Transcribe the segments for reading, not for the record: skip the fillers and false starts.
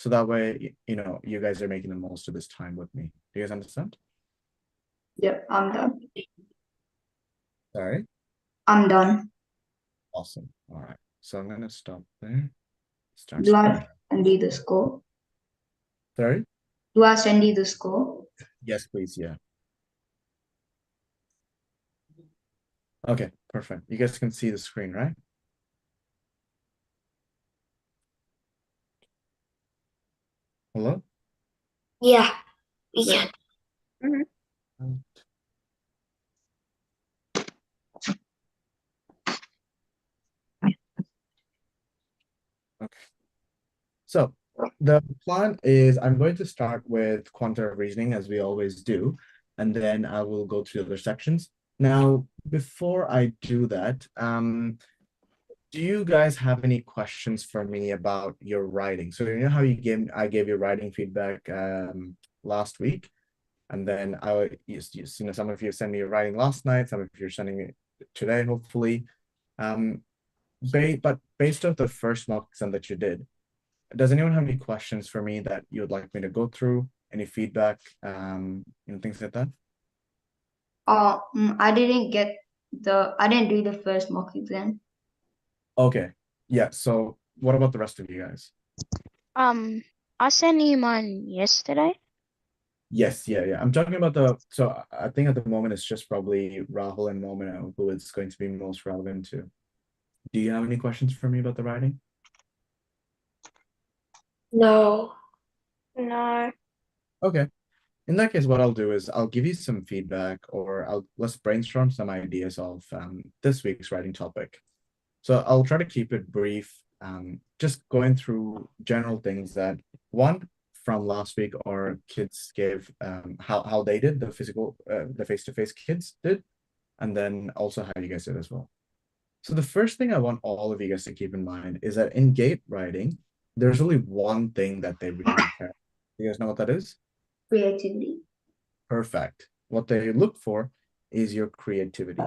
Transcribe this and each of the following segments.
So that way, you guys are making the most of this time with me. Do you guys understand? Yep, I'm done. Sorry. I'm done. Awesome. All right. So I'm gonna stop there. Start Do I screen. send you the score? Sorry. Do I send you the score? Yes, please. Yeah. Okay. Perfect. You guys can see the screen, right? Hello. Yeah, we Yeah. can. Okay. So the plan is I'm going to start with quantitative reasoning as we always do, and then I will go through the other sections. Now, before I do that, do you guys have any questions for me about your writing? So you know how I gave you writing feedback last week, and then some of you sent me your writing last night, some of you are sending it today, hopefully. Um, but based off the first mock exam that you did, does anyone have any questions for me that you would like me to go through? Any feedback, things like that? I didn't do the first mock exam. Okay. Yeah. So what about the rest of you guys? I sent you mine yesterday. Yes, yeah. I'm talking about so I think at the moment it's just probably Rahul and Momino who it's going to be most relevant to. Do you have any questions for me about the writing? No. No. Okay. In that case, what I'll do is I'll give you some feedback or let's brainstorm some ideas of this week's writing topic. So I'll try to keep it brief, just going through general things that one from last week our kids gave how they did the face-to-face kids did, and then also how you guys did as well. So the first thing I want all of you guys to keep in mind is that in gate writing, there's only one thing that they really care. You guys know what that is? Creativity. Perfect. What they look for is your creativity.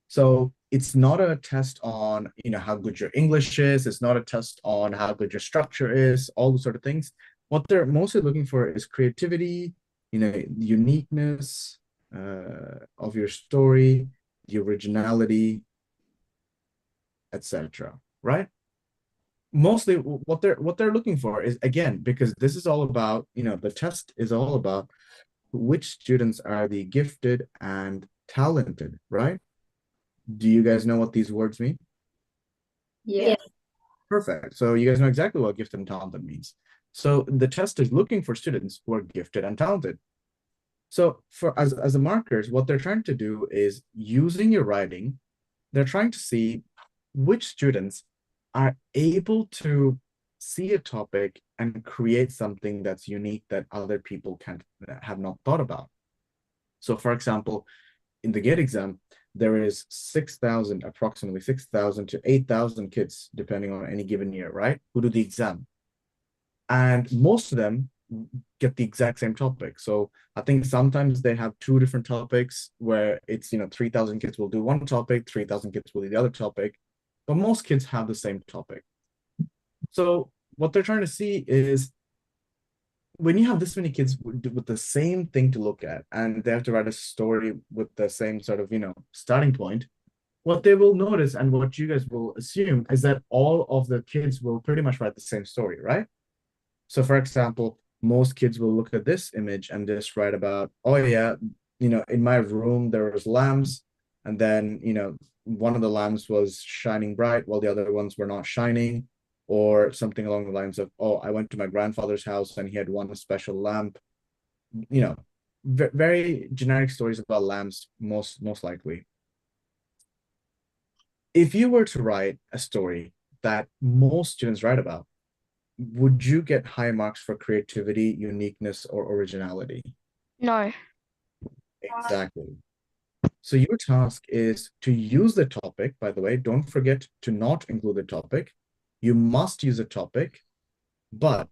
So it's not a test on, how good your English is. It's not a test on how good your structure is, all those sort of things. What they're mostly looking for is creativity, uniqueness of your story, the originality, etc. Right? Mostly what they're looking for is, again, because this is all about, the test is all about which students are the gifted and talented, right? Do you guys know what these words mean? Yeah. Perfect. So you guys know exactly what gifted and talented means. So the test is looking for students who are gifted and talented. So for as the markers, what they're trying to do is using your writing, they're trying to see which students are able to see a topic and create something that's unique that other people can have not thought about. So for example, in the GATE exam, there is approximately 6,000 to 8,000 kids, depending on any given year, right? Who do the exam. And most of them get the exact same topic. So I think sometimes they have two different topics where it's, 3,000 kids will do one topic, 3,000 kids will do the other topic, but most kids have the same topic. So what they're trying to see is when you have this many kids with the same thing to look at and they have to write a story with the same sort of starting point, what they will notice and what you guys will assume is that all of the kids will pretty much write the same story, right? So for example, most kids will look at this image and just write about, oh yeah, in my room there was lamps, and then one of the lamps was shining bright while the other ones were not shining, or something along the lines of, oh, I went to my grandfather's house and he had one special lamp. you know Very generic stories about lamps, most likely. If you were to write a story that most students write about, would you get high marks for creativity, uniqueness, or originality? No. Exactly. So your task is to use the topic. By the way, don't forget to not include the topic. You must use a topic, but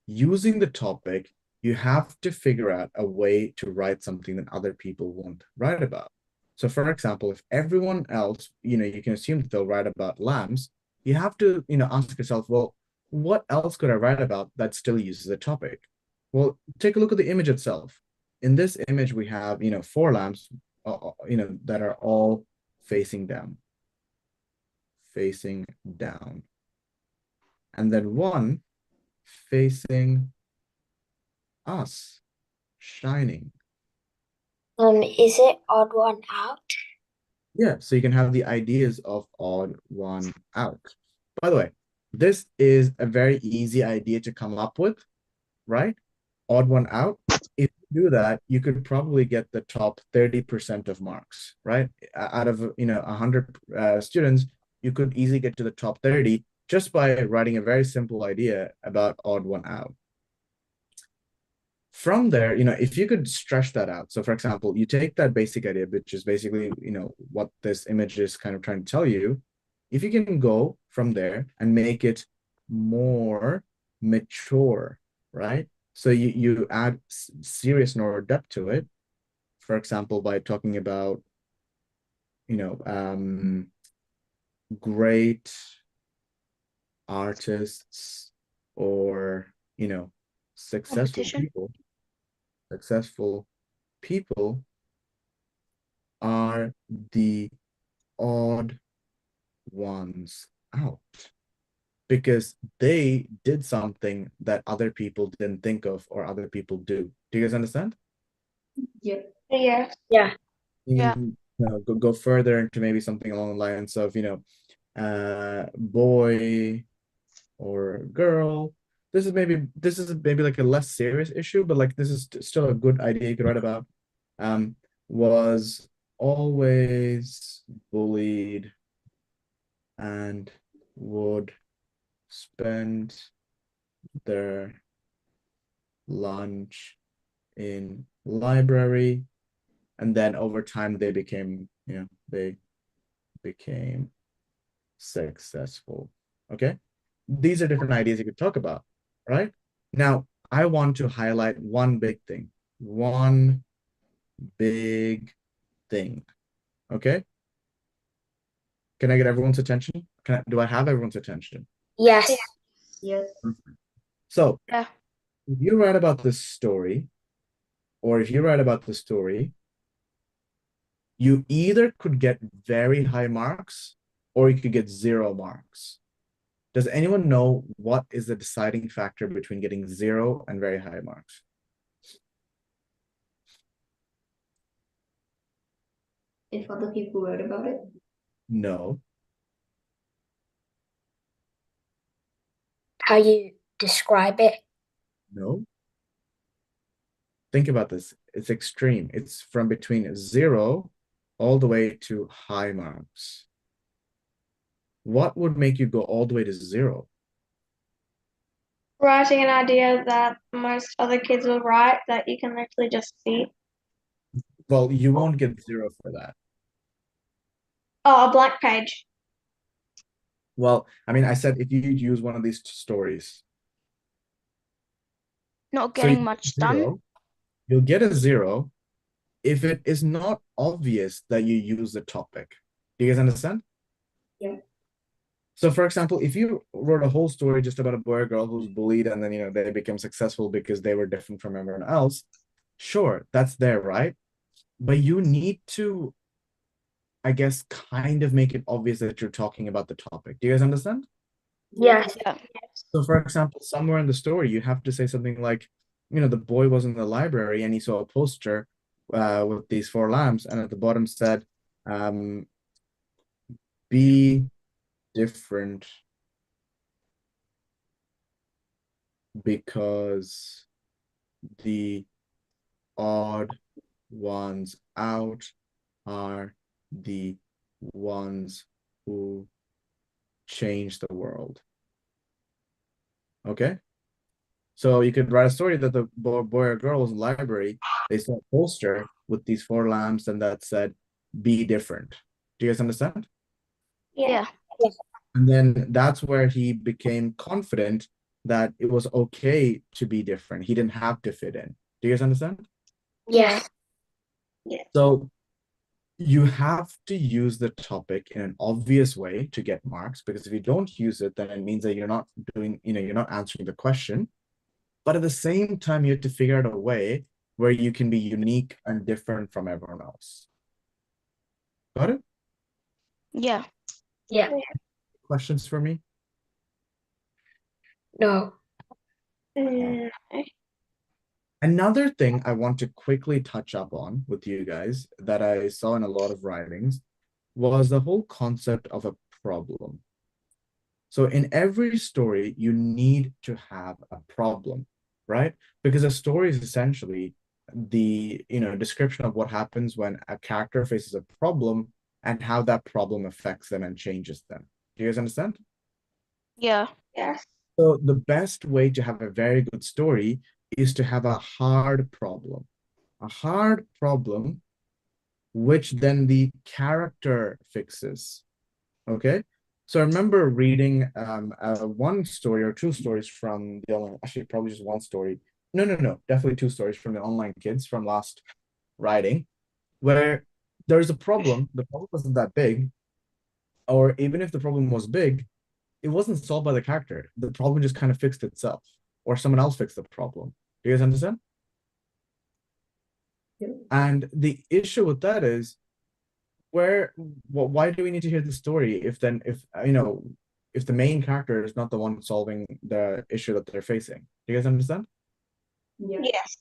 using the topic, you have to figure out a way to write something that other people won't write about. So for example, if everyone else, you can assume that they'll write about lambs, you have to, ask yourself, well, what else could I write about that still uses a topic? Well, take a look at the image itself. In this image, we have, four lamps, that are all facing down. Facing down. And then one facing us, shining. Is it odd one out? Yeah, so you can have the ideas of odd one out. By the way, this is a very easy idea to come up with, right? Odd one out. If you do that, you could probably get the top 30% of marks, right? Out of 100 students, you could easily get to the top 30 just by writing a very simple idea about odd one out. From there, if you could stretch that out. So for example, you take that basic idea, which is basically, what this image is kind of trying to tell you. If you can go from there and make it more mature, right? So you add seriousness or depth to it. For example, by talking about, great artists or, successful Competition. people. Successful people are the odd ones out because they did something that other people didn't think of or other people do. Do you guys understand? Yeah. Yeah. Yeah. Yeah. Go further into maybe something along the lines of, boy or girl. This is maybe like a less serious issue, but like this is still a good idea you could write about. Was always bullied and would spend their lunch in library, and then over time they became successful. Okay, these are different ideas you could talk about, right? Now I want to highlight one big thing. Okay, can I get everyone's attention? Do I have everyone's attention? Yes. Yes. So Yeah. if you write about this story, or if you write about the story, you either could get very high marks or you could get 0 marks. Does anyone know what is the deciding factor between getting 0 and very high marks? If other people wrote about it. No. How you describe it? No. Think about this. It's extreme. It's from between 0 all the way to high marks. What would make you go all the way to 0? Writing an idea that most other kids will write that you can actually just see. Well, you won't get 0 for that. Oh, a blank page. Well, I mean, I said if you use one of these stories. Not So getting you much get 0, done. you'll get a 0 if it is not obvious that you use the topic. Do you guys understand? Yeah. So for example, if you wrote a whole story just about a boy or girl who's bullied and then, they became successful because they were different from everyone else, sure, that's there, right? But you need to, I guess, kind of make it obvious that you're talking about the topic. Do you guys understand? Yes. Yeah. So for example, somewhere in the story, you have to say something like, the boy was in the library and he saw a poster with these 4 lamps, and at the bottom said, be different because the odd ones out are the ones who change the world. Okay? So you could write a story that the boy or girl was in the library. They saw a poster with these 4 lamps and that said, be different. Do you guys understand? Yeah. And then that's where he became confident that it was okay to be different. He didn't have to fit in. Do you guys understand? Yes. So you have to use the topic in an obvious way to get marks, because if you don't use it, then it means that you're not doing, you're not answering the question. But at the same time, you have to figure out a way where you can be unique and different from everyone else. Got it? Yeah. Yeah. Questions for me? No. Mm, Another thing I want to quickly touch up on with you guys that I saw in a lot of writings was the whole concept of a problem. So in every story, you need to have a problem, right? Because a story is essentially the description of what happens when a character faces a problem and how that problem affects them and changes them. Do you guys understand? Yeah. yes. So the best way to have a very good story is to have a hard problem. A hard problem which then the character fixes. Okay? So I remember reading one story or two stories from the online, actually probably just one story. No, definitely two stories from the Online Kids from last writing, where there's a problem. The problem wasn't that big, or even if the problem was big, it wasn't solved by the character. The problem just kind of fixed itself, or someone else fixed the problem. Do you guys understand? And the issue with that is why do we need to hear the story if if the main character is not the one solving the issue that they're facing? Do you guys understand? Yes.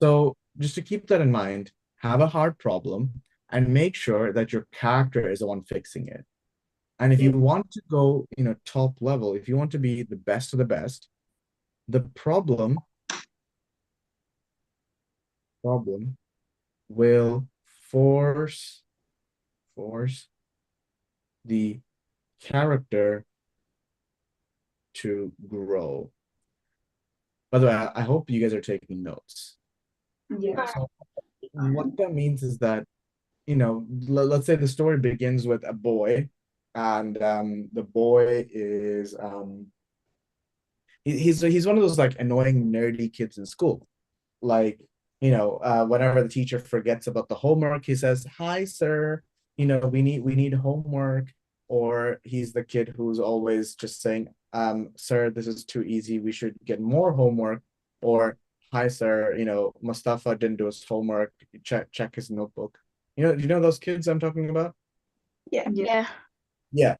So just to keep that in mind, have a hard problem and make sure that your character is the one fixing it. And if you want to go, top level, if you want to be the best of the best, the problem will force the character to grow. By the way, I hope you guys are taking notes. Yeah. So what that means is that, let's say the story begins with a boy, and the boy is he's one of those like annoying nerdy kids in school. Like, whenever the teacher forgets about the homework, he says, "Hi, sir, we need homework." Or he's the kid who's always just saying, "Sir, this is too easy. We should get more homework." Or, "Hi, sir, Mustafa didn't do his homework. Check his notebook." Do you know those kids I'm talking about? Yeah. Yeah. Yeah.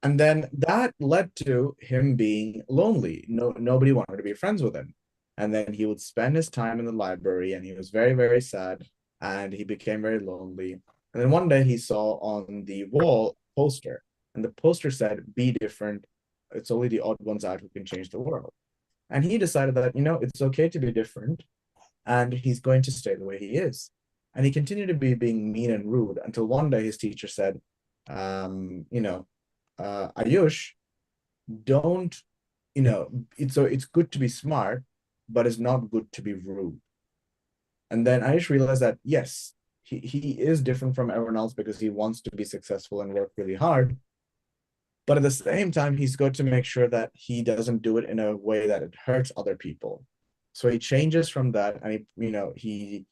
And then that led to him being lonely. Nobody wanted to be friends with him. And then he would spend his time in the library, and he was very, very sad, and he became very lonely. And then one day he saw on the wall a poster, and the poster said, "Be different. It's only the odd ones out who can change the world." And he decided that, it's okay to be different, and he's going to stay the way he is. And he continued to be being mean and rude until one day his teacher said, Ayush, don't, it's good to be smart, but it's not good to be rude. And then Ayush realized that, yes, he is different from everyone else because he wants to be successful and work really hard. But at the same time, he's got to make sure that he doesn't do it in a way that it hurts other people. So he changes from that, and he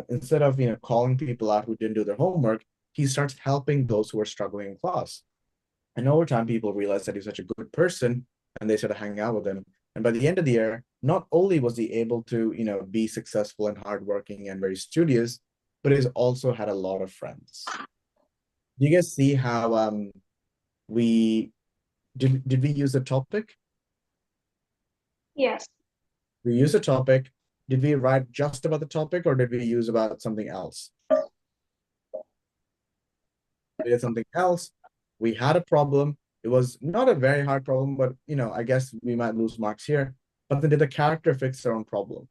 instead of calling people out who didn't do their homework, he starts helping those who are struggling in class. And over time, people realized that he's such a good person, and they started hanging out with him. And by the end of the year, not only was he able to, be successful and hardworking and very studious, but he's also had a lot of friends. Do you guys see how we did we use a topic? Yes. We used a topic. Did we write just about the topic, or did we use about something else? We did something else. We had a problem. It was not a very hard problem, but I guess we might lose marks here. But then did the character fix their own problem?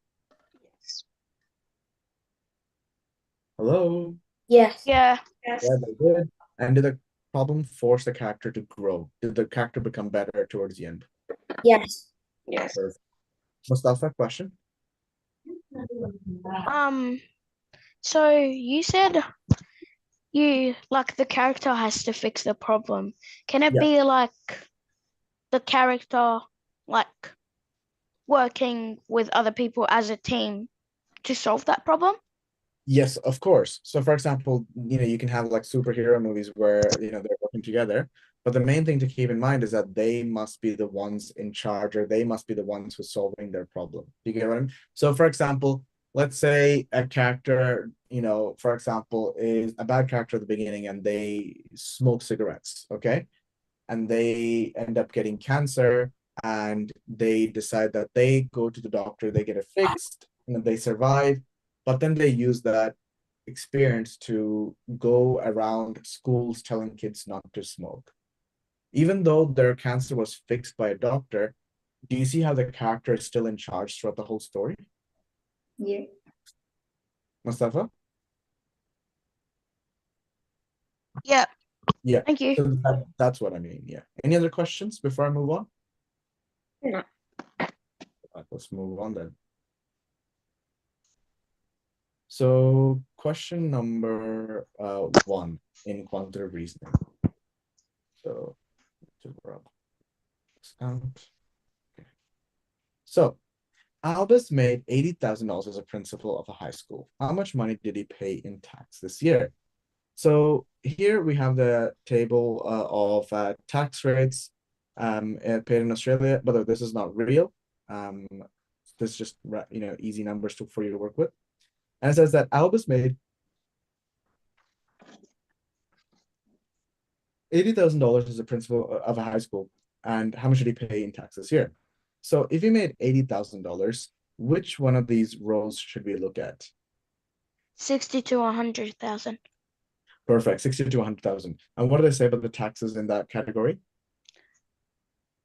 Hello? Yes. Yeah. Yes. Yeah, they did. And did the problem force the character to grow? Did the character become better towards the end? Yes. Yes. Perfect. Mustafa, question? So you said the character has to fix the problem. Can it Yeah. be like the character like working with other people as a team to solve that problem? Yes, of course. So for example, you can have like superhero movies where, they're working together, but the main thing to keep in mind is that they must be the ones in charge, or they must be the ones who's solving their problem. You get what I mean? So for example, let's say a character, for example, is a bad character at the beginning and they smoke cigarettes, okay? And they end up getting cancer, and they decide that they go to the doctor, they get it fixed, and they survive, but then they use that experience to go around schools telling kids not to smoke. Even though their cancer was fixed by a doctor, do you see how the character is still in charge throughout the whole story? Yeah. Mustafa? Yeah. Yeah. Thank you. So that's what I mean. Yeah. Any other questions before I move on? No. Right, let's move on then. So question number 1 in quantitative reasoning. So to rub this out. Okay. So Albus made $80,000 as a principal of a high school. How much money did he pay in tax this year? So here we have the table of tax rates paid in Australia, but this is not real. This is just easy numbers for you to work with. And it says that Albus made $80,000 as a principal of a high school. And how much did he pay in taxes here? So if he made $80,000, which one of these rows should we look at? 60 to 100,000. Perfect, 60 to 100,000. And what did I say about the taxes in that category?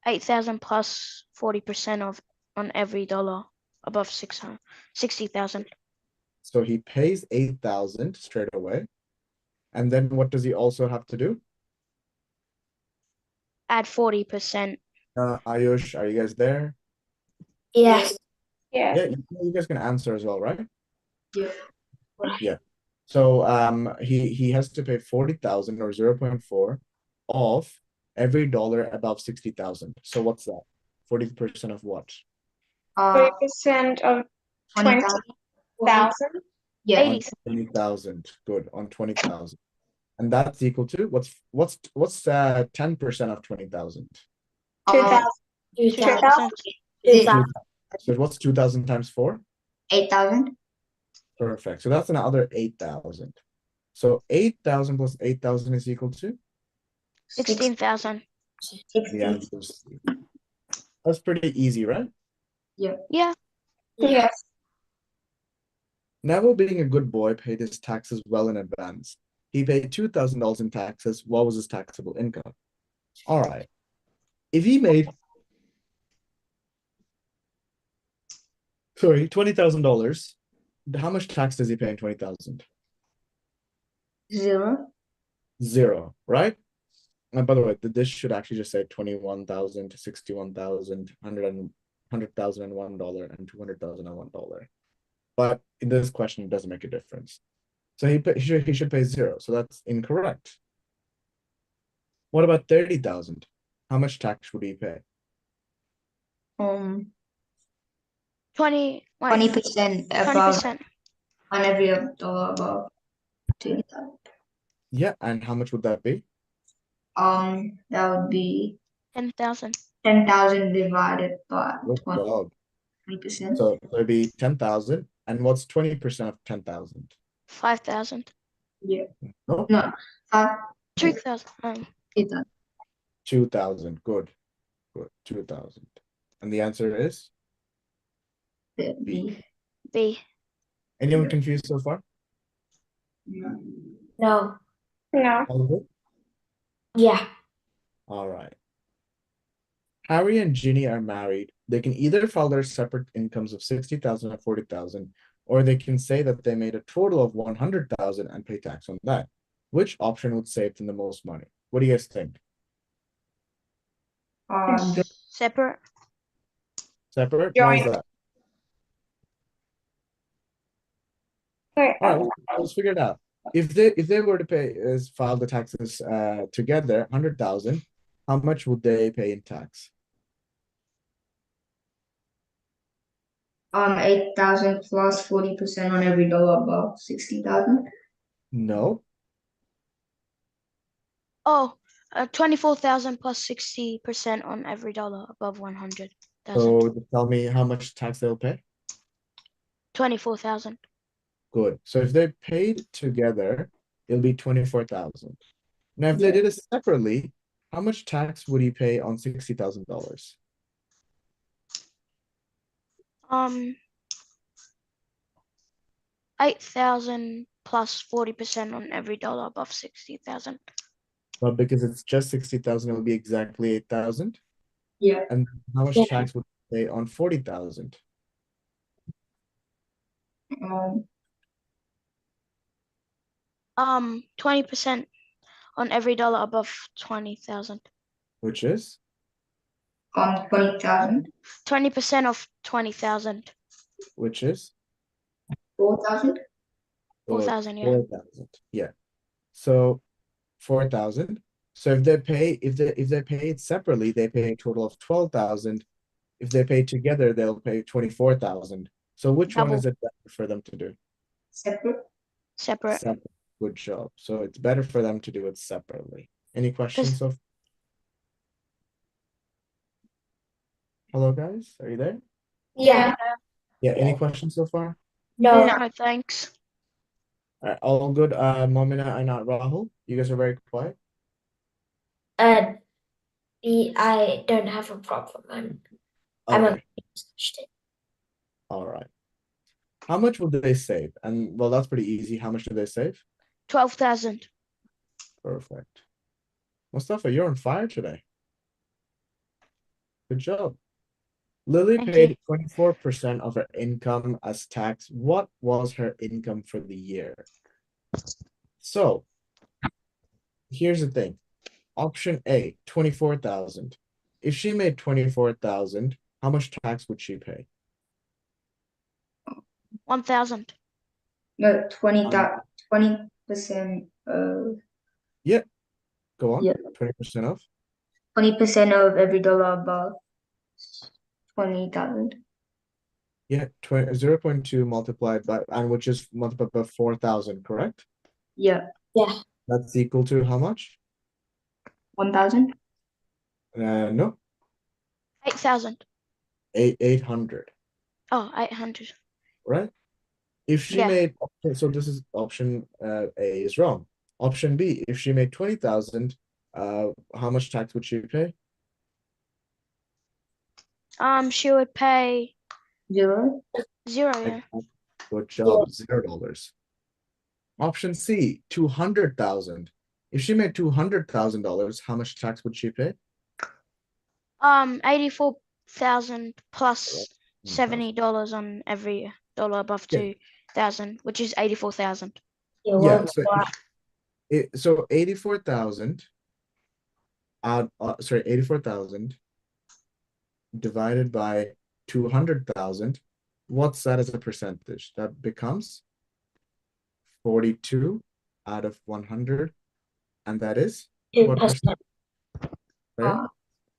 8,000 plus 40% on every dollar above 60,000. So he pays 8,000 straight away. And then what does he also have to do? Add 40%. Ayush, are you guys there? Yes. Yeah. Yeah, you guys can answer as well, right? Yeah. Yeah. So he has to pay 40,000 or 0.4 of every dollar above 60,000. So what's that? 40% of what? 40% of 20,000. 20,000. Yeah. 80. On 20,000. Good, on 20,000. And that's equal to what's 10% of 20,000? 2,000. 2,000. 2,000. So what's 2,000 times 4? 8,000. Perfect. So that's another 8,000. So 8,000 plus 8,000 is equal to? 16,000. The answer is C. That's pretty easy, right? Yeah. Yeah. Yes. Neville, being a good boy, paid his taxes well in advance. He paid $2,000 in taxes. What was his taxable income? All right. If he made, $20,000, how much tax does he pay in 20,000? 0. 0, right? And by the way, this should actually just say 21,000 to 61,000, $100,001 and $200,001. But in this question, it doesn't make a difference. So he should pay 0. So that's incorrect. What about 30,000? How much tax would he pay? 20% 20% above 20%. on every dollar above 20,000. Yeah, and how much would that be? That would be 10,000. 10,000 divided by Good job. 20%. So it'd be 10,000. And what's 20% of 10,000? 5,000. Yeah. No, No. 2,000. 8,000. 2,000. Good. 2,000. And the answer is B. B. anyone confused so far? No. No. No. All good? Yeah. All right. Harry and Ginny are married. They can either file their separate incomes of 60,000 or 40,000, or they can say that they made a total of 100,000 and pay tax on that. Which option would save them the most money? What do you guys think? Separate. Separate? Why is Joint. that? Wait, All right, let's figure it out. If they were to file the taxes together, 100,000, how much would they pay in tax? 8,000 plus 40% on every dollar above 60,000. No. Oh, 24,000 plus 60% on every dollar above 100,000. So tell me how much tax they'll pay. 24,000. Good. So if they paid together, it'll be 24,000. Now, if they Yeah. did it separately, how much tax would he pay on $60,000? 8,000 plus 40% on every dollar above 60,000. But because it's just 60,000, it'll be exactly 8,000. Yeah. And how much Yeah. tax would he pay on 40,000? 20% on every dollar above 20,000. Which is? On 20,000. 20% of 20,000. Which is? 4,000. 4,000, yeah. 4,000. Yeah. So 4,000. So if they pay it separately, they pay a total of 12,000. If they pay together, they'll pay 24,000. So which one Double. is it better for them to do? Separate. Separate. Separate. Good job. So it's better for them to do it separately. Any questions so Hello guys, are you there? Yeah. Yeah, any questions so far? No. No, thanks. All right, all good. Momina and Rahul, you guys are very quiet. I don't have a problem. I'm Okay, interested. all right. How much will they save? And well, that's pretty easy. How much do they save? 12,000. Perfect. Mustafa, you're on fire today. Good job. Lily Thank paid you. 24% of her income as tax. What was her income for the year? So here's the thing. Option A, 24,000. If she made 24,000, how much tax would she pay? 1,000. No, 20% of Yeah, go on. Yeah. 20% off. 20% of every dollar above 20,000. Yeah, 0.2 multiplied by, and which is multiplied by 4,000, correct? Yeah. Yeah. That's equal to how much? 1,000. No, 8,000. 800, Oh, 800. right? If she Yeah. made, so this is option A is wrong. Option B, if she made 20,000, how much tax would she pay? She would pay 0. 0, yeah. Good job, $0. Option C, 200,000. If she made $200,000, how much tax would she pay? 84,000 plus $70 on every dollar above Yeah. 2,000, which is 84,000. You Yeah, won't so go up. so 84,000 sorry, 84,000 divided by 200,000. What's that as a percentage? That becomes 42 out of 100, and that is what 2%. percent? Right?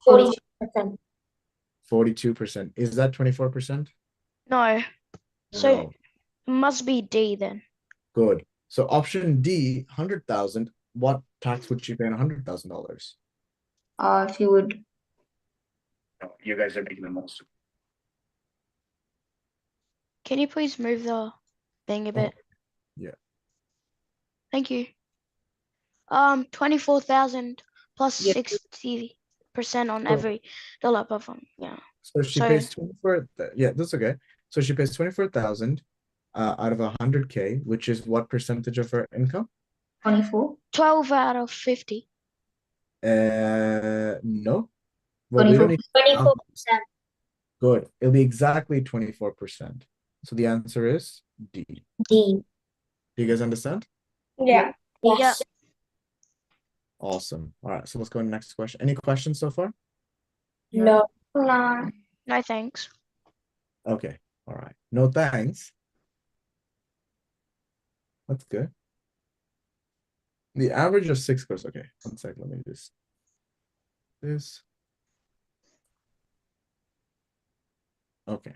42%. 42%. Is that 24%? No. So No. it must be D then. Good. So option D, 100,000. What tax would she pay on $100,000? She would. You guys are making the most. Can you please move the thing a bit? Yeah. Thank you. 24,000 plus Yeah. 60% on Sure. every dollar above one. Yeah. So she So- pays 24. Yeah, that's okay. So she pays 24,000 out of 100K, which is what percentage of her income? 24. 12 out of 50. No. Well, we don't need 24%. good. It'll be exactly 24%. So the answer is D. D. Do you guys understand? Yeah. Yes. Awesome. All right, so let's go to the next question. Any questions so far? No. No. No thanks. Okay. All right. No thanks. That's good. The average of 6 scores. Okay, 1 sec. Let me just this. Okay.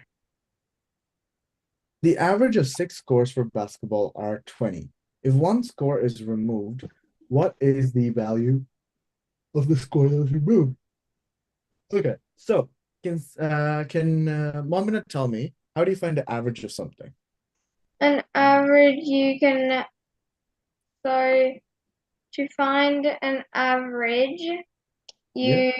The average of 6 scores for basketball are 20. If one score is removed, what is the value of the score that was removed? Okay, so can Momina tell me how do you find the average of something? An average you can, so to find an average, you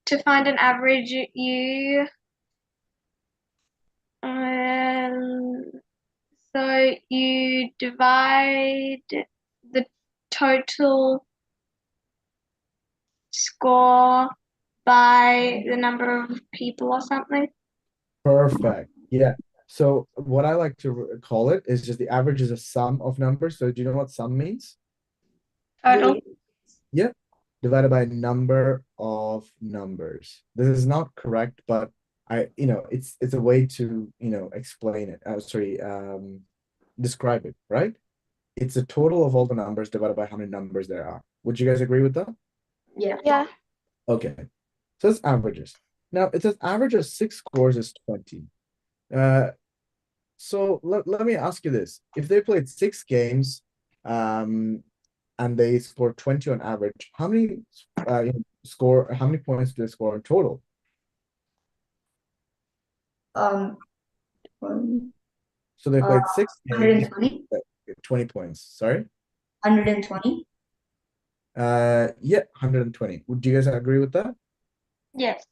to find an average you so you divide the total score by the number of people or something. Perfect. Yeah. So what I like to call it is just the average is a sum of numbers. So do you know what sum means? Total. Yeah. Divided by number of numbers. This is not correct, but it's a way to, explain it. Describe it, right? It's a total of all the numbers divided by how many numbers there are. Would you guys agree with that? Yeah. Yeah. Okay. So it's averages. Now it says average of 6 scores is 20. So let me ask you this. If they played 6 games, and they scored 20 on average, how many how many points do they score in total? Um, So they played 6 games, 120. 20 points. Sorry. 120. Yeah, 120. Would you guys agree with that? Yes.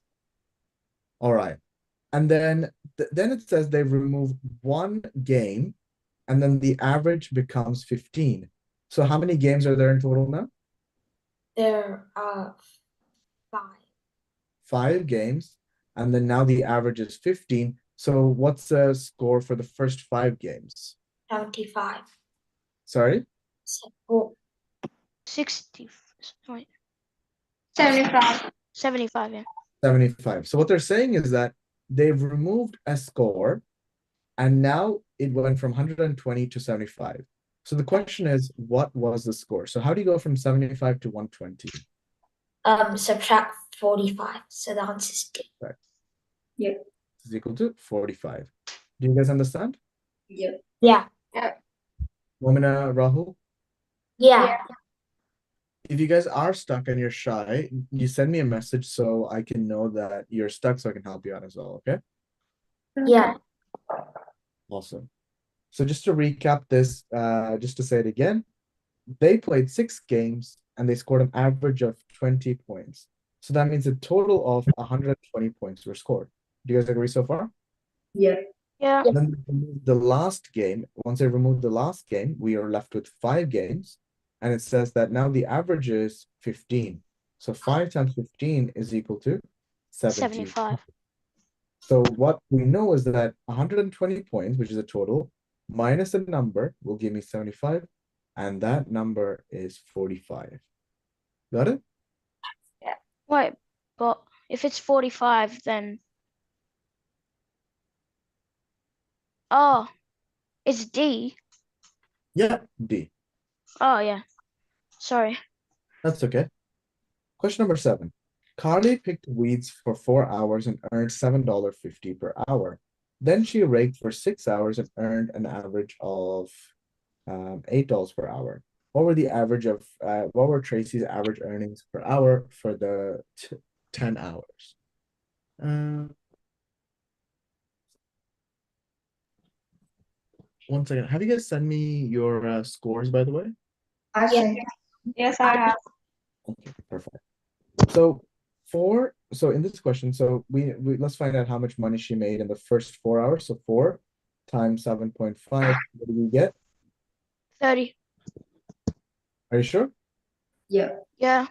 All right. And then it says they've removed one game, and then the average becomes 15. So how many games are there in total now? There are 5. 5 games, and then now the average is 15. So what's the score for the first 5 games? 75. Sorry? Oh, 60. Wait, 75. 75. Yeah. 75. So what they're saying is that they've removed a score, and now it went from 120 to 75. So the question is, what was the score? So how do you go from 75 to 120? subtract 45. So the answer is D. Right. Yeah. Is equal to 45. Do you guys understand? Yeah. Yeah. Momina, Rahul? Yeah. If you guys are stuck and you're shy, you send me a message so I can know that you're stuck so I can help you out as well, okay? Yeah. Awesome. So just to recap this, just to say it again, they played 6 games and they scored an average of 20 points. So that means a total of 120 points were scored. Do you guys agree so far? Yeah. Yeah. Then they removed the last game. Once they removed the last game, we are left with 5 games. And it says that now the average is 15. So 5 times 15 is equal to 70. 75. So what we know is that 120 points, which is a total, minus a number will give me 75. And that number is 45. Got it? Wait, but if it's 45, then. Oh, it's D. Yeah, D. Oh, yeah. Sorry. That's okay. Question number 7. Carly picked weeds for 4 hours and earned $7.50 per hour. Then she raked for 6 hours and earned an average of $8 per hour. What were Tracy's average earnings per hour for the 10 hours? One second. Have you guys sent me your scores, by the way? I Yeah. sent Yes, I have. Okay, perfect. So in this question, so we let's find out how much money she made in the first 4 hours. So 4 times 7.5. What do we get? 30. Are you sure? Yeah. Yeah.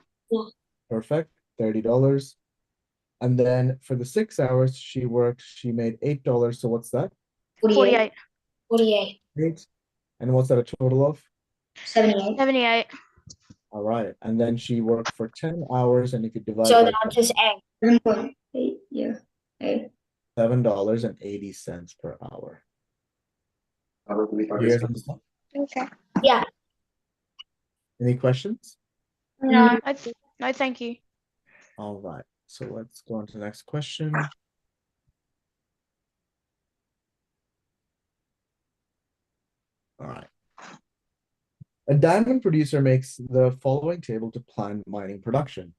Perfect. $30. And then for the 6 hours she worked, she made $8. So what's that? 48. 48. 8. And what's that a total of? 78. 78. All right. And then she worked for 10 hours, and if you divide So by the answer is A. 7.8. Yeah. Hey. $7.80 per hour. You guys understand? Okay. Yeah. Any questions? No. No, thank you. All right. So let's go on to the next question. A diamond producer makes the following table to plan mining production.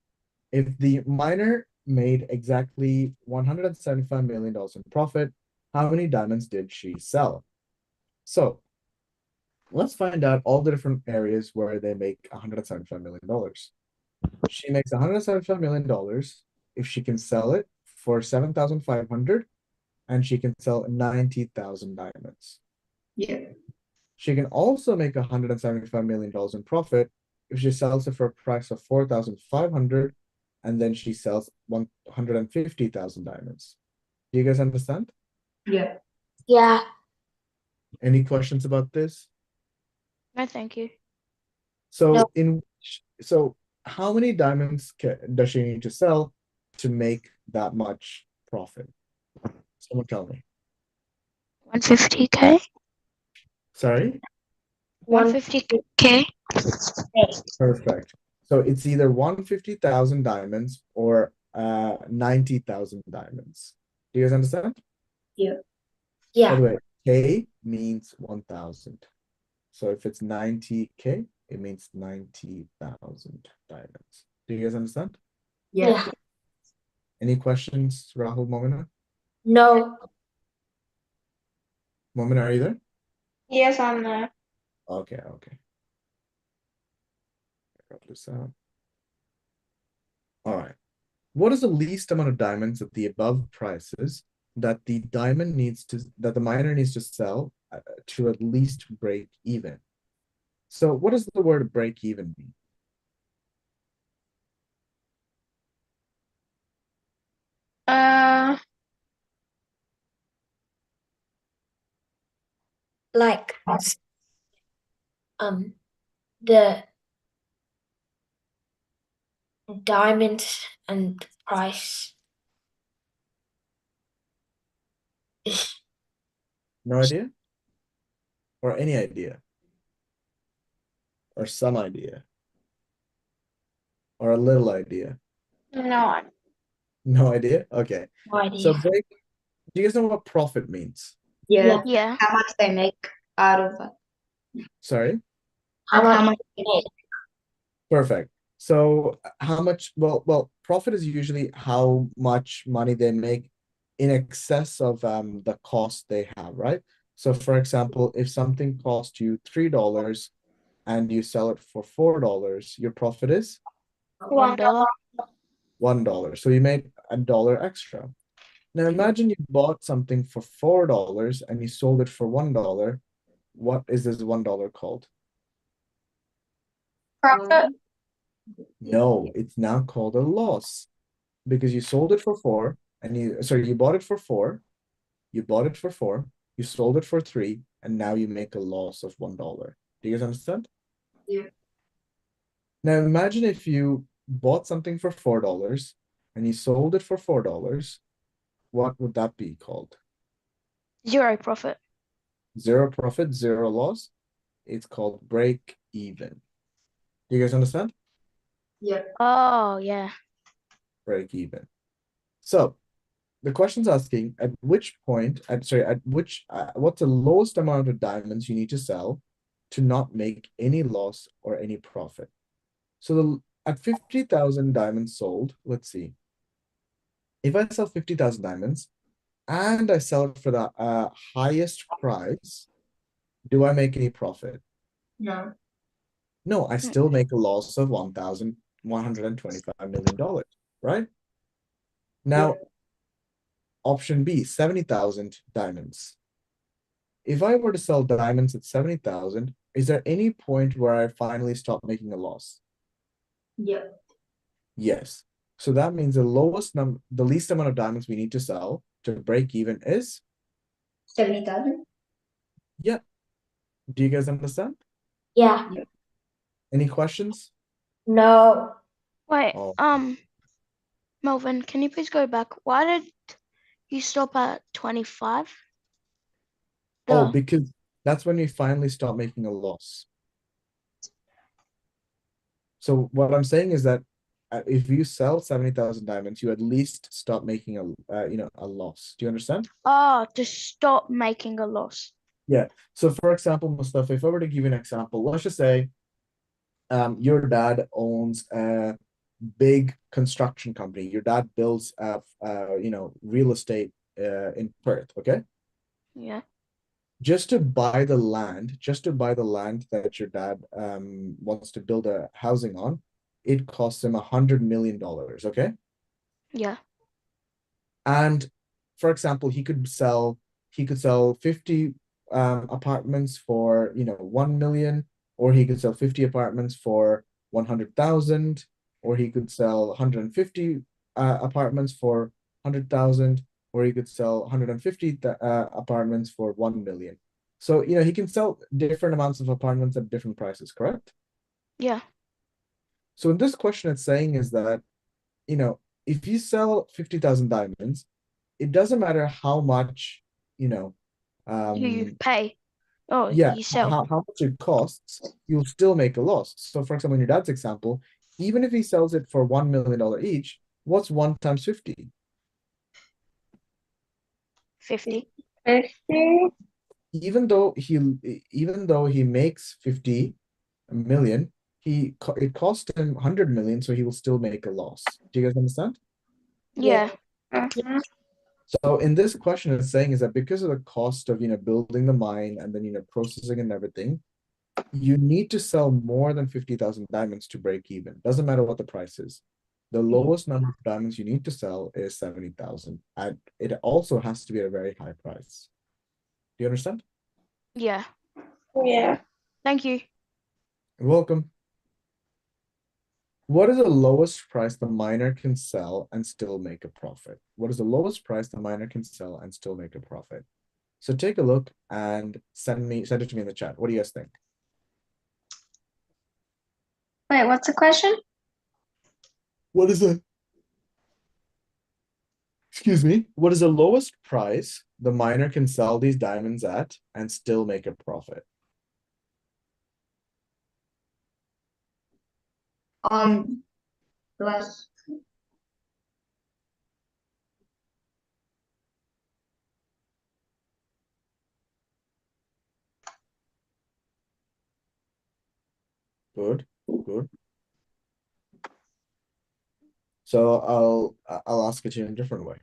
If the miner made exactly $175 million in profit, how many diamonds did she sell? So let's find out all the different areas where they make $175 million. She makes $175 million if she can sell it for 7,500 and she can sell 90,000 diamonds. Yeah. She can also make $175 million in profit if she sells it for a price of 4,500 and then she sells 150,000 diamonds. Do you guys understand? Yeah. Yeah. Any questions about this? No, thank you. So No. so how many diamonds does she need to sell to make that much profit? Someone tell me. 150K? Sorry? 150K? Perfect. So it's either 150,000 diamonds or 90,000 diamonds. Do you guys understand? By the Yeah. way, K means 1,000. So if it's 90K, it means 90,000 diamonds. Do you guys understand? Yeah. Any questions, Rahul, Momina? No. Momina, are you there? Yes, I'm there. Okay, okay. Write this out. All right. What is the least amount of diamonds at the above prices that the miner needs to sell to at least break even? So what does the word break even mean? Like the diamond and price is No idea? Or any idea? Or some idea? Or a little idea? No. No idea? Okay. no idea. So do you guys know what profit means? Yeah. Yeah. How much they make out of it? Sorry? How How much much they make? Perfect. So how much, well, profit is usually how much money they make in excess of the cost they have, right? So for example, if something cost you $3 and you sell it for $4, your profit is $1. $1. So you made $1 extra. Now imagine you bought something for $4 and you sold it for $1. What is this $1 called? Profit? No, it's now called a loss because you sold it for four and you bought it for four, you bought it for four, you sold it for three, and now you make a loss of $1. Do you guys understand? Yeah. Now imagine if you bought something for $4 and you sold it for $4, what would that be called? Zero profit. Zero profit, zero loss. It's called break even. Do you guys understand? Yeah. Oh, yeah. Break even. So the question's asking at which point, what's the lowest amount of diamonds you need to sell to not make any loss or any profit? So at 50,000 diamonds sold, let's see. If I sell 50,000 diamonds and I sell it for the highest price, do I make any profit? No. No, I still make a loss of $1,125 million, right? Now, option B, 70,000 diamonds. If I were to sell diamonds at 70,000, is there any point where I finally stop making a loss? Yeah. Yes. So that means the least amount of diamonds we need to sell to break even is 70,000. Yeah. Do you guys understand? Yeah. Any questions? No. Wait, Oh. Melvin, can you please go back? Why did you stop at 25? Oh, The- because that's when you finally stop making a loss. So what I'm saying is that if you sell 70,000 diamonds, you at least stop making a loss. Do you understand? to stop making a loss. Yeah. So for example, Mustafa, if I were to give you an example, let's just say your dad owns a big construction company. Your dad builds real estate in Perth, okay? Yeah. Just to buy the land that your dad wants to build a housing on, it costs him $100 million, okay? Yeah. And for example, he could sell 50 apartments for 1 million, or he could sell 50 apartments for 100,000, or he could sell 150 apartments for 100,000, or he could sell 150 apartments for 1 million. So he can sell different amounts of apartments at different prices, correct? Yeah. So in this question, it's saying is that if you sell 50,000 diamonds, it doesn't matter how much You um pay. Oh, yeah you sell. how much it costs, you'll still make a loss. So for example, in your dad's example, even if he sells it for $1 million each, what's 1 times 50? 50. 50. Even though he makes 50 million, it cost him 100 million, so he will still make a loss. Do you guys understand? Yeah. Mhm. So in this question, it's saying is that because of the cost of building the mine and then processing and everything, you need to sell more than 50,000 diamonds to break even. Doesn't matter what the price is. The lowest number of diamonds you need to sell is 70,000, and it also has to be a very high price. Do you understand? Yeah. Yeah. Thank you. You're welcome. What is the lowest price the miner can sell and still make a profit? What is the lowest price the miner can sell and still make a profit? So take a look and send it to me in the chat. What do you guys think? Wait, what's the question? What is the what is the lowest price the miner can sell these diamonds at and still make a profit? Plus Good. So I'll ask it in a different way.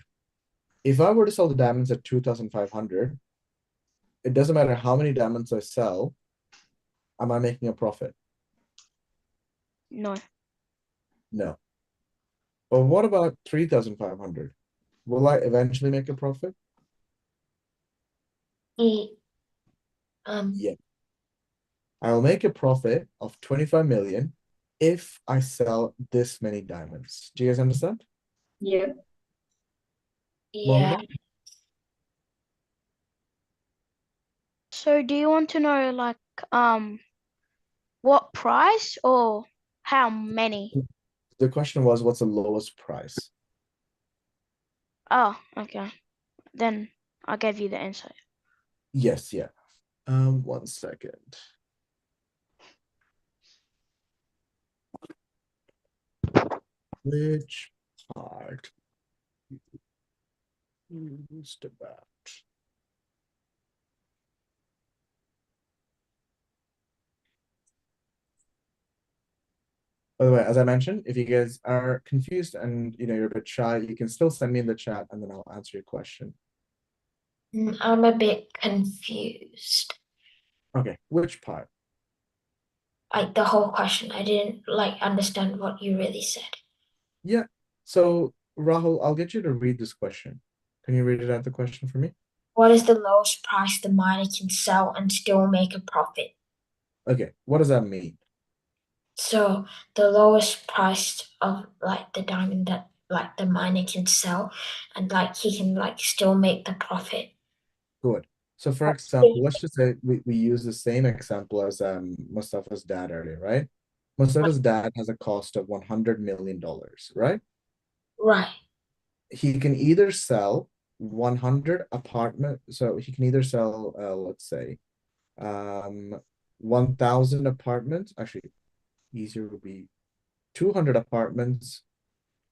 If I were to sell the diamonds at 2,500, it doesn't matter how many diamonds I sell, am I making a profit? No. No. But what about 3,500? Will I eventually make a profit? E- Yeah. I'll make a profit of 25 million if I sell this many diamonds. Do you guys understand? yeah. yeah. Mohammed? So do you want to know what price or how many? The question was, what's the lowest price? Oh, okay. Then I gave you the answer. Yes, yeah. 1 second. Which part used about? By the way, as I mentioned, if you guys are confused and you're a bit shy, you can still send me in the chat and then I'll answer your question. I'm a bit confused. Okay, which part? Like the whole question, I didn't understand what you really said. Yeah. So Rahul, I'll get you to read this question. Can you read it out the question for me? What is the lowest price the miner can sell and still make a profit? Okay, what does that mean? So the lowest price of the diamond that the miner can sell, and he can still make the profit. Good. So for example, let's just say we use the same example as Mustafa's dad earlier, right? Mustafa's dad has a cost of $100 million, right? Right. He can either sell 100 apartment, so he can either sell let's say 1,000 apartments. Actually, easier would be 200 apartments,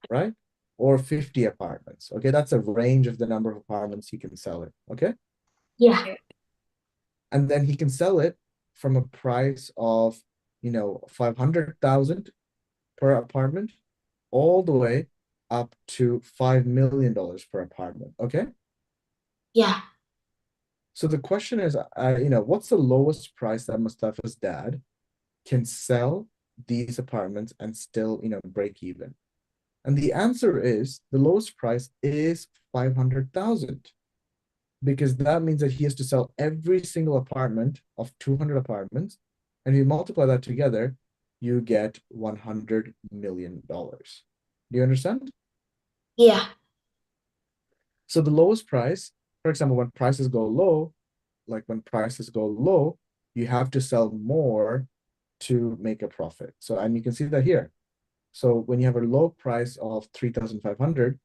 right? Or 50 apartments. Okay, that's a range of the number of apartments he can sell it. Okay. Yeah. And then he can sell it from a price of 500,000 per apartment, all the way up to $5 million per apartment. Okay. Yeah. So the question is, what's the lowest price that Mustafa's dad can sell these apartments and still, break even? And the answer is the lowest price is 500,000, because that means that he has to sell every single apartment of 200 apartments. And if you multiply that together, you get $100 million. Do you understand? Yeah. So the lowest price, for example, when prices go low, you have to sell more to make a profit. So, and you can see that here. So when you have a low price of 3,500,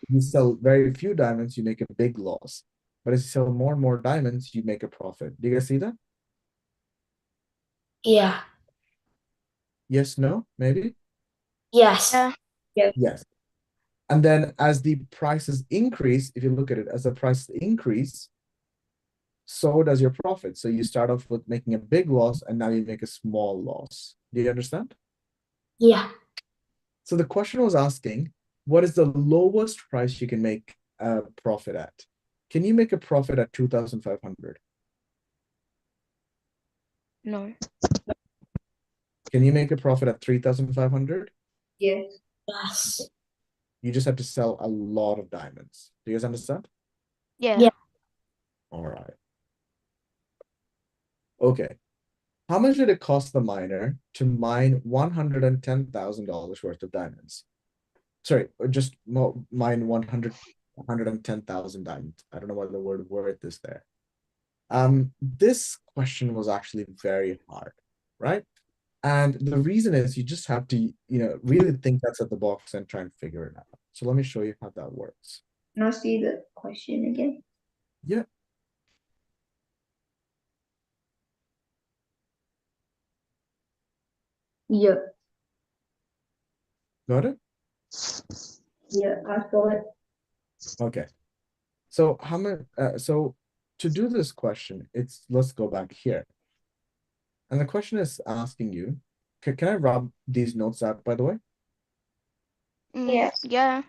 you sell very few diamonds, you make a big loss. But as you sell more and more diamonds, you make a profit. Do you guys see that? Yeah. Yes, no, maybe? Yes. Yeah. Yes. And then as the prices increase, if you look at it, as the prices increase, so does your profit. So you start off with making a big loss and now you make a small loss. Do you understand? Yeah. So the question was asking, what is the lowest price you can make a profit at? Can you make a profit at 2,500? No. Can you make a profit at 3,500? Yes. Yes. You just have to sell a lot of diamonds. Do you guys understand? Yeah. Yeah. All right. Okay. How much did it cost the miner to mine $110,000 worth of diamonds? Sorry, just mine 110,000 diamonds. I don't know what the word is there. This question was actually very hard, right? And the reason is you just have to, really think outside the box and try and figure it out. So let me show you how that works. Can I see the question again? Yeah. Yeah. Got it? Yeah, I saw it. Okay. So how many? So to do this question, let's go back here. And the question is asking you, can I rub these notes out, by the way? Yes. Yeah.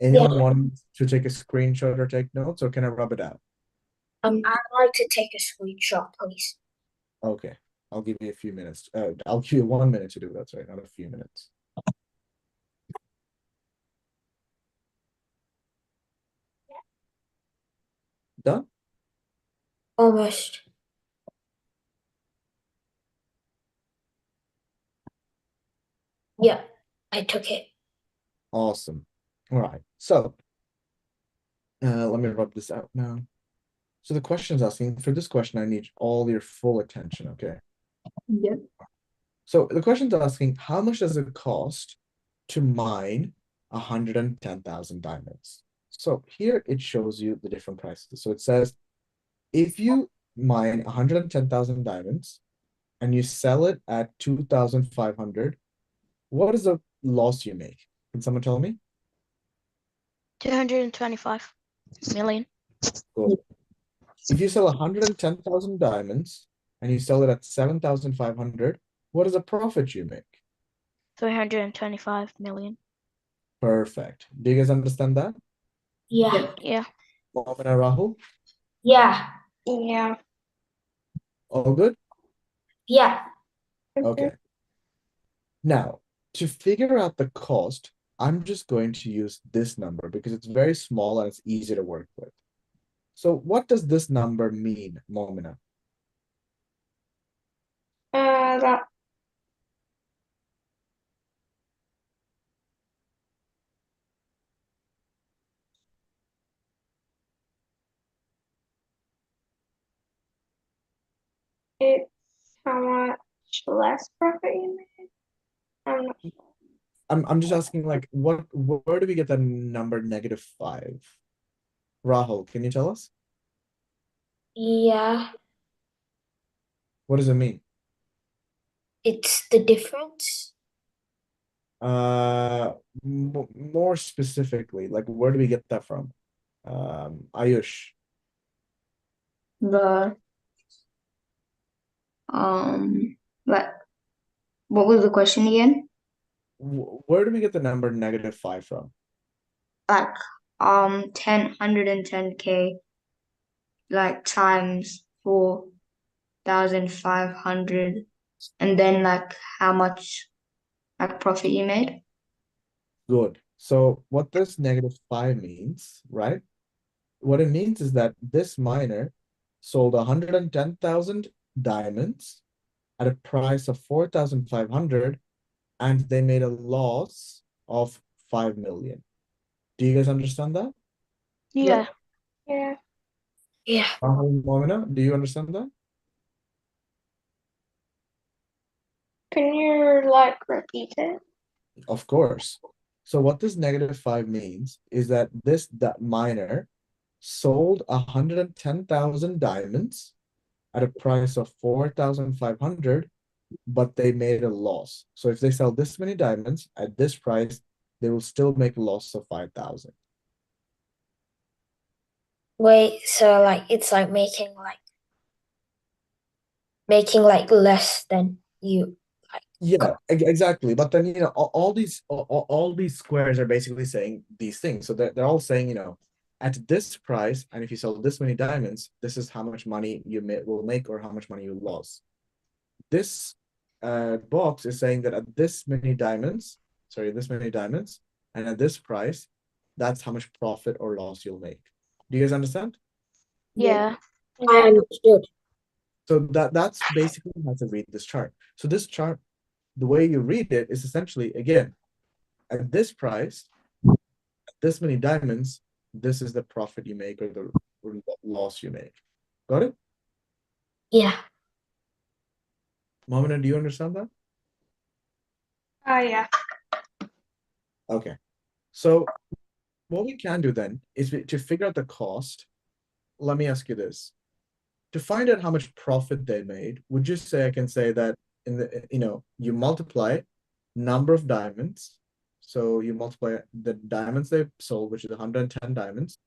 Anyone want to take a screenshot or take notes, or can I rub it out? I'd like to take a screenshot, please. Okay, I'll give you a few minutes. I'll give you 1 minute to do that, sorry, not a few minutes. Done? Almost. Yeah, I took it. Awesome. All right, so let me rub this out now. So the question is asking, for this question, I need all your full attention, okay? Yeah. So the question is asking, how much does it cost to mine 110,000 diamonds? So here it shows you the different prices. So it says, if you mine 110,000 diamonds and you sell it at 2,500, what is the loss you make? Can someone tell me? 225 million. Cool. If you sell 110,000 diamonds and you sell it at 7,500, what is the profit you make? 325 million. Perfect. Do you guys understand that? Yeah. Yeah. Mohammed and Rahul, Yeah. Yeah. all good? Yeah. Okay. Now, to figure out the cost, I'm just going to use this number because it's very small and it's easy to work with. So what does this number mean, Momina? That it's how much less profit you made. I'm not I'm just asking, like, where do we get the number -5? Rahul, can you tell us? Yeah. What does it mean? It's the difference. More specifically, like, where do we get that from? Ayush. The um Like, what was the question again? Where do we get the number -5 from? Like, 110K, like times 4,500, and then like how much like profit you made. Good. So what this -5 means, right? What it means is that this miner sold 110,000 diamonds at a price of 4,500, and they made a loss of 5 million. Do you guys understand that? Yeah. Yeah. Yeah. Momina, do you understand that? Can you like repeat it? Of course. So what this -5 means is that that miner sold 110,000 diamonds at a price of 4,500, but they made a loss. So if they sell this many diamonds at this price, they will still make a loss of 5,000. Wait, so like it's like making like less than you like. Yeah, exactly. But then, all these squares are basically saying these things. So they're all saying, at this price, and if you sell this many diamonds, this is how much money you will make or how much money you lost. This box is saying that at this many diamonds, and at this price, that's how much profit or loss you'll make. Do you guys understand? Yeah. I understood. So that's basically how to read this chart. So this chart, the way you read it is essentially, again, at this price, this many diamonds, this is the profit you make or the loss you make. Got it? Yeah. Momina, do you understand that? Yeah. Okay. So what we can do then is to figure out the cost. Let me ask you this. To find out how much profit they made, would you say I can say that you multiply number of diamonds. So you multiply the diamonds they sold, which is 110 diamonds.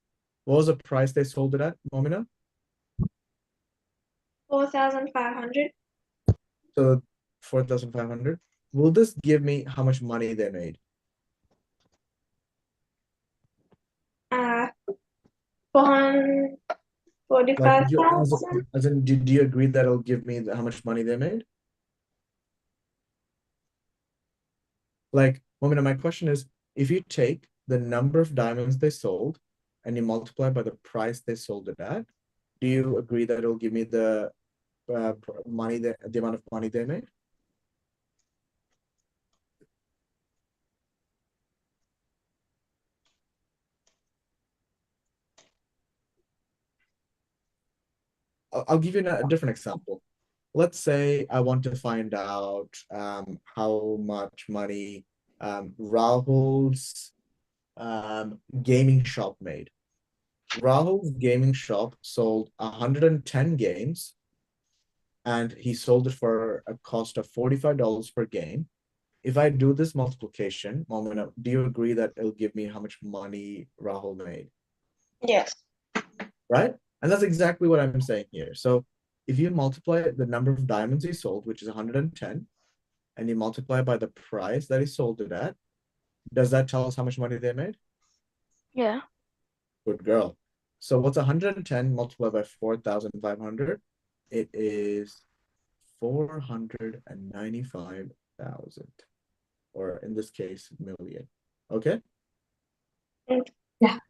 What was the price they sold it at, Momina? 4,500. So 4,500. Will this give me how much money they made? 445,000. As in, do you agree that it'll give me how much money they made? Like, Momina, my question is, if you take the number of diamonds they sold and you multiply by the price they sold it at, do you agree that it'll give me the money the amount of money they made? I'll give you a different example. Let's say I want to find out how much money Rahul's gaming shop made. Rahul's gaming shop sold 110 games, and he sold it for a cost of $45 per game. If I do this multiplication, Momina, do you agree that it'll give me how much money Rahul made? Yes. Right? And that's exactly what I'm saying here. So if you multiply the number of diamonds he sold, which is 110, and you multiply by the price that he sold it at, does that tell us how much money they made? Yeah. Good girl. So what's 110 multiplied by 4,500? It is 495,000, or in this case, million. Okay? Yeah.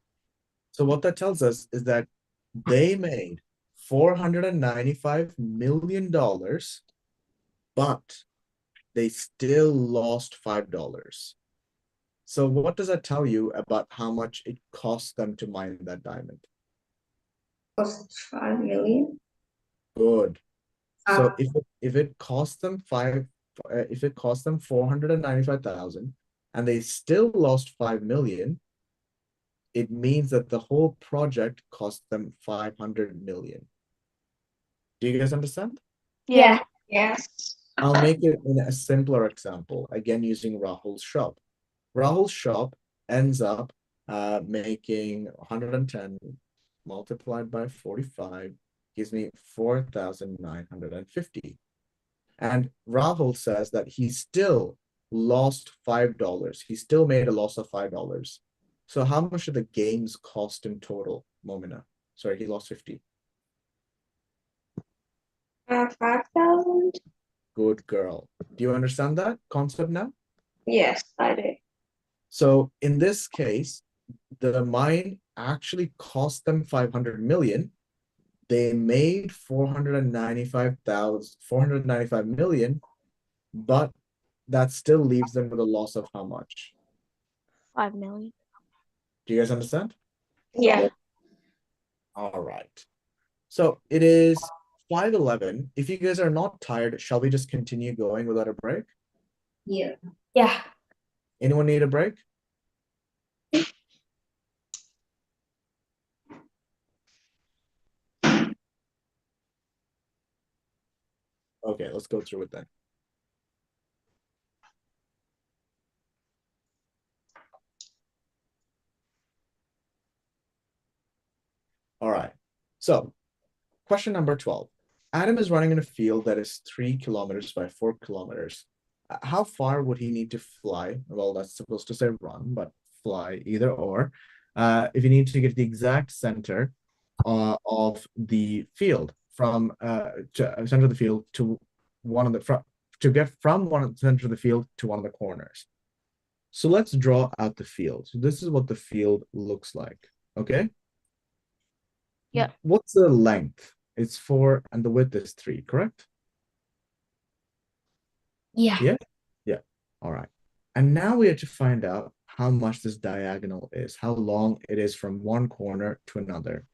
So what that tells us is that they made $495 million, but they still lost $5. So what does that tell you about how much it cost them to mine that diamond? Cost 5 million. Good. So Ah. if it cost them 495,000 and they still lost 5 million, it means that the whole project cost them 500 million. Do you guys understand? Yeah. Yes. I'll make it in a simpler example, again using Rahul's shop. Rahul's shop ends up making 110 multiplied by 45 gives me 4,950. And Rahul says that he still lost $5. He still made a loss of $5. So how much did the games cost in total, Momina? Sorry, he lost 50. 5,000? Good girl. Do you understand that concept now? Yes, I do. So in this case, the mine actually cost them 500 million. They made 495 million, but that still leaves them with a loss of how much? 5 million. Do you guys understand? Yeah. All right. So it is 5:11. If you guys are not tired, shall we just continue going without a break? Yeah. Yeah. Anyone need a break? Okay, let's go through it then. All right. So question number 12. Adam is running in a field that is 3 kilometers by 4 kilometers. How far would he need to fly? Well, that's supposed to say run, but fly either or. If you need to get the exact center of the field from center of the field to one of the to get from one of the center of the field to one of the corners. So let's draw out the field. So this is what the field looks like. Okay. Yeah. What's the length? It's 4 and the width is 3, correct? Yeah. Yeah. Yeah. All right. And now we have to find out how much this diagonal is, how long it is from one corner to another.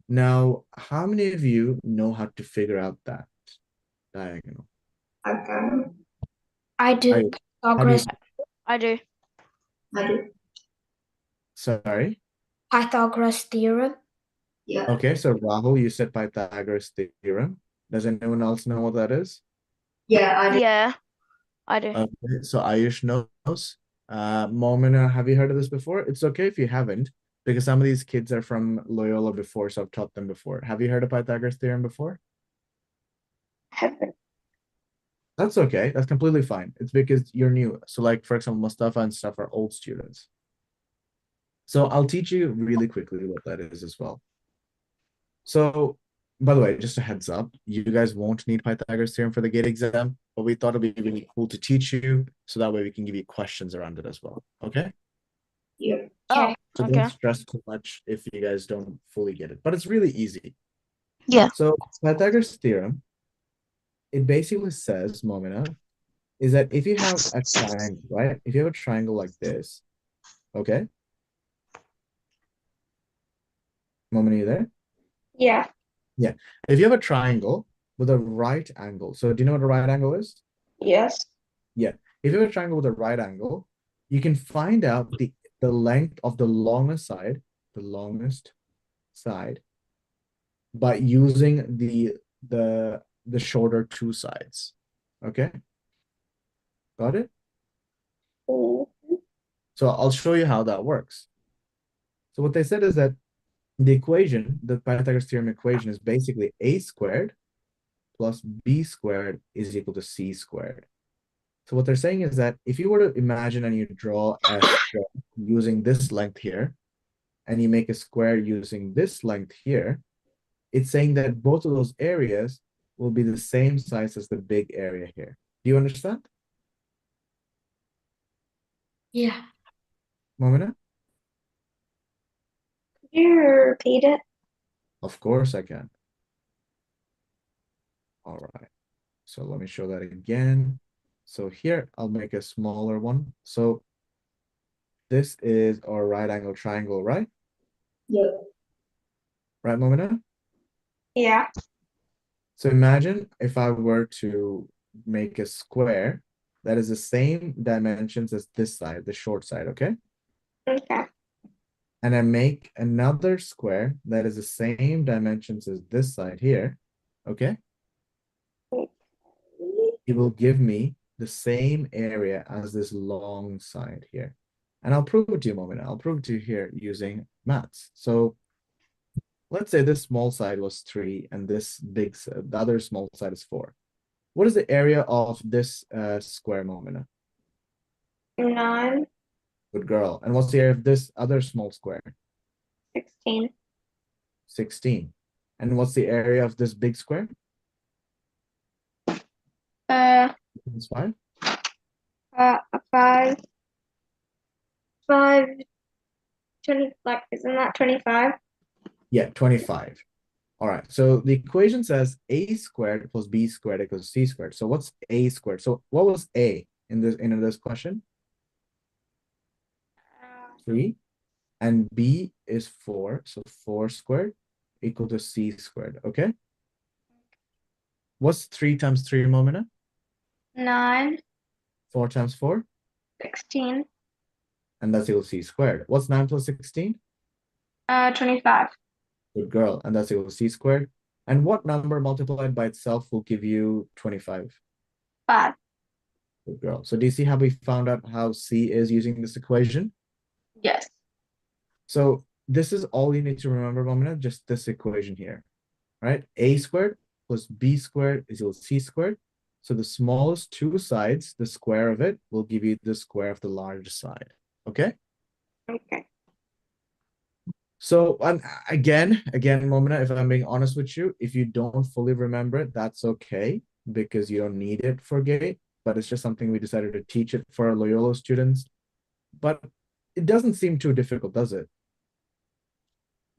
Now, how many of you know how to figure out that diagonal? I can. I do. How do Pythagoras. I do. I do. Sorry. Pythagoras theorem. Yeah. Okay, so Rahul, you said Pythagoras theorem. Does anyone else know what that is? Yeah, I do. Yeah, I do. Okay, so Ayush knows. Momina, have you heard of this before? It's okay if you haven't, because some of these kids are from Loyola before, so I've taught them before. Have you heard of Pythagoras theorem before? Haven't. That's okay. That's completely fine. It's because you're new. So, like, for example, Mustafa and stuff are old students. So I'll teach you really quickly what that is as well. So, by the way, just a heads up, you guys won't need Pythagoras theorem for the GATE exam, but we thought it'd be really cool to teach you, so that way we can give you questions around it as well. Okay? Yeah. Oh, So okay. don't stress too much if you guys don't fully get it, but it's really easy. Yeah. So Pythagoras theorem, it basically says, Momina, is that if you have a triangle, right? If you have a triangle like this, okay? Momina, you there? Yeah. If you have a triangle with a right angle, so do you know what a right angle is? Yes. If you have a triangle with a right angle, you can find out the length of the longest side, by using the shorter two sides. Okay? Got it? Mm. So I'll show you how that works. So what they said is that the equation, the Pythagoras theorem equation, is basically a squared plus b squared is equal to c squared. So what they're saying is that if you were to imagine and you draw a square using this length here, and you make a square using this length here, it's saying that both of those areas will be the same size as the big area here. Do you understand, Yeah. Momina? Could you repeat it? Of course I can. All right. So let me show that again. So here, I'll make a smaller one. So this is our right angle triangle, right? Yeah. Right, Momina? Yeah. So imagine if I were to make a square that is the same dimensions as this side, the short side, okay? Okay. And I make another square that is the same dimensions as this side here, okay? It will give me the same area as this long side here. And I'll prove it to you in a moment. I'll prove it to you here using maths. So let's say this small side was 3 and this the other small side is 4. what is the area of this square, Momina? 9, Good girl. And what's the area of this other small square? 16, 16. And what's the area of this big square? It's 5. 5, 5, 20, like, isn't that 25? Yeah, 25. All right. So the equation says a squared plus b squared equals c squared. So what's a squared? So what was a in this question? 3. And b is 4. So 4 squared equal to c squared. Okay. What's 3 times 3, Momina? 9, 4 times 4? 16, And that's equal to c squared. What's 9 plus 16? 25, Good girl. And that's equal to c squared. And what number multiplied by itself will give you 25? 5. Good girl. So do you see how we found out how c is using this equation? Yes. So this is all you need to remember, Momina, just this equation here, right? A squared plus b squared is equal to c squared. So the smallest two sides, the square of it, will give you the square of the large side. Okay? Okay. So again, Momina, if I'm being honest with you, if you don't fully remember it, that's okay, because you don't need it for GATE, but it's just something we decided to teach it for our Loyola students. But it doesn't seem too difficult, does it?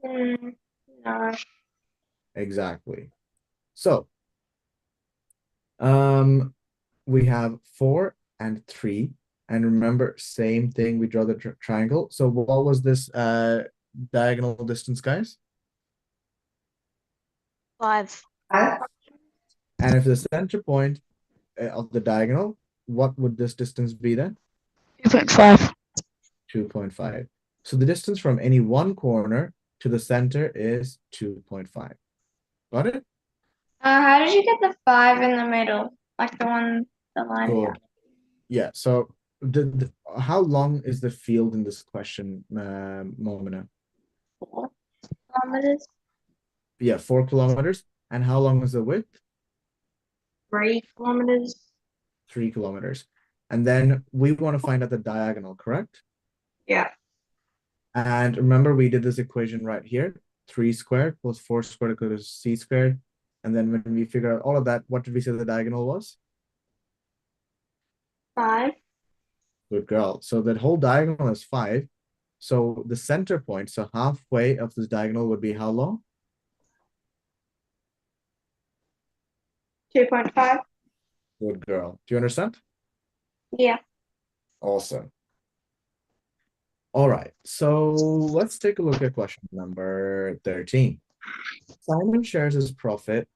No. Exactly. So we have 4 and 3, and remember, same thing, we draw the triangle. So what was this diagonal distance, guys? 5. And if the center point of the diagonal, what would this distance be then? 2.5. 2.5. So the distance from any one corner to the center is 2.5. Got it? How did you get the 5 in the middle? Like the line Good. down? Yeah, so how long is the field in this question, Momina? 4 kilometers, Yeah, 4 kilometers. And how long is the width? 3 kilometers. 3 kilometers. And then we want to find out the diagonal, correct? Yeah. And remember, we did this equation right here. 3 squared plus 4 squared equals to c squared. And then when we figure out all of that, what did we say the diagonal was? 5. Good girl. So that whole diagonal is 5. So the center point, so halfway of this diagonal would be how long? 2.5. Good girl. Do you understand? Yeah. Awesome. All right. So let's take a look at question number 13. Simon shares his profit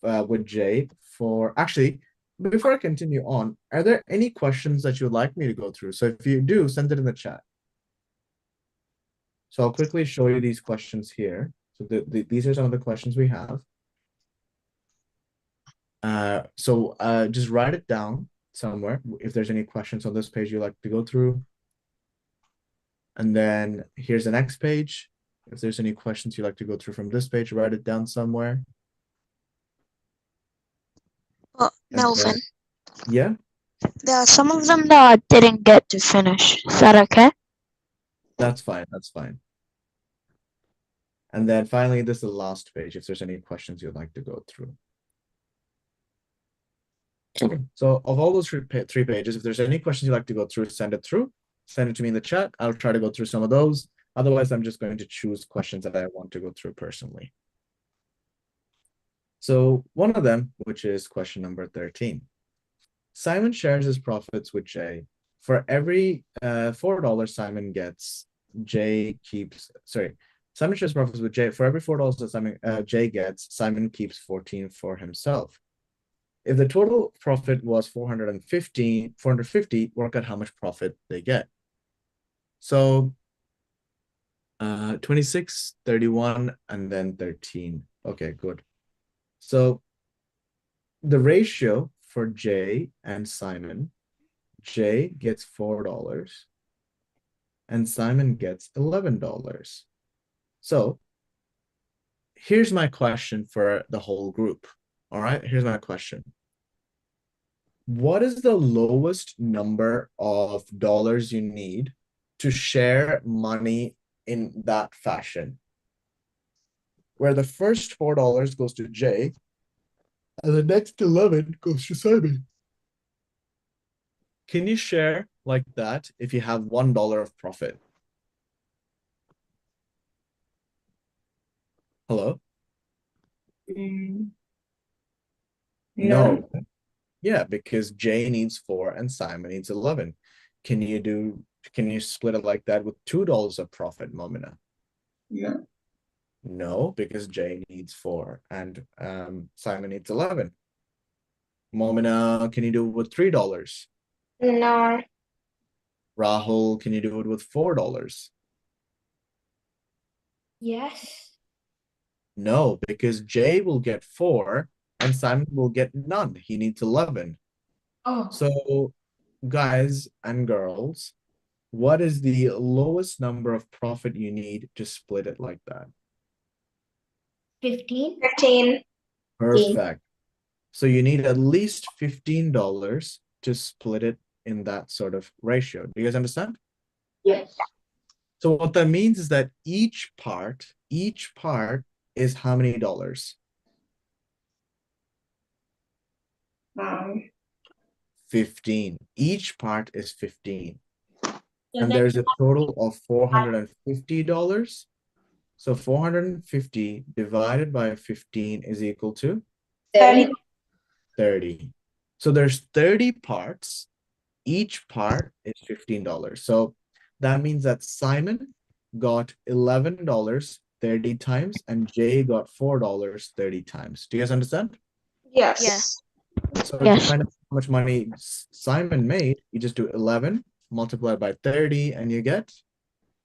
with Jay for, actually, before I continue on, are there any questions that you would like me to go through? So if you do, send it in the chat. So I'll quickly show you these questions here. So these are some of the questions we have. So just write it down somewhere if there's any questions on this page you'd like to go through. And then here's the next page. If there's any questions you'd like to go through from this page, write it down somewhere. Well, And Melvin, yeah, there are some of them that I didn't get to finish. Is that okay? that's fine. That's fine. And then finally, this is the last page if there's any questions you'd like to go through. So of all those three pages, if there's any questions you'd like to go through, send it through. Send it to me in the chat. I'll try to go through some of those. Otherwise, I'm just going to choose questions that I want to go through personally. So one of them, which is question number 13. Simon shares his profits with Jay. For every $4 Simon gets, Simon shares profits with Jay. For every $4 that Jay gets, Simon keeps 14 for himself. If the total profit was 450, work out how much profit they get. So 26, 31, and then 13. Okay, good. So the ratio for Jay and Simon, Jay gets $4 and Simon gets $11. So here's my question for the whole group. All right, here's my question. what is the lowest number of dollars you need to share money in that fashion? Where the first $4 goes to Jay, and the next 11 goes to Simon. Can you share like that if you have $1 of profit? Hello? Mm, No. Yeah, because Jay needs 4 and Simon needs 11. Can you split it like that with $2 of profit, Momina? No. No, because Jay needs 4 and Simon needs 11. Momina, can you do it with $3? No. Rahul, can you do it with $4? Yes. No, because Jay will get 4 and Simon will get none. He needs 11. Oh, So, guys and girls, what is the lowest number of profit you need to split it like that? 15. 15. Perfect. So you need at least $15 to split it in that sort of ratio. Do you guys understand? Yes. So what that means is that each part is how many dollars? 15. Each part is 15. And there's a total of $450. So 450 divided by 15 is equal to 30. 30. So there's 30 parts. Each part is $15. So that means that Simon got $11 30 times and Jay got $4 30 times. Do you guys understand? Yes. So to Yes. find out how much money Simon made, you just do 11 multiplied by 30 and you get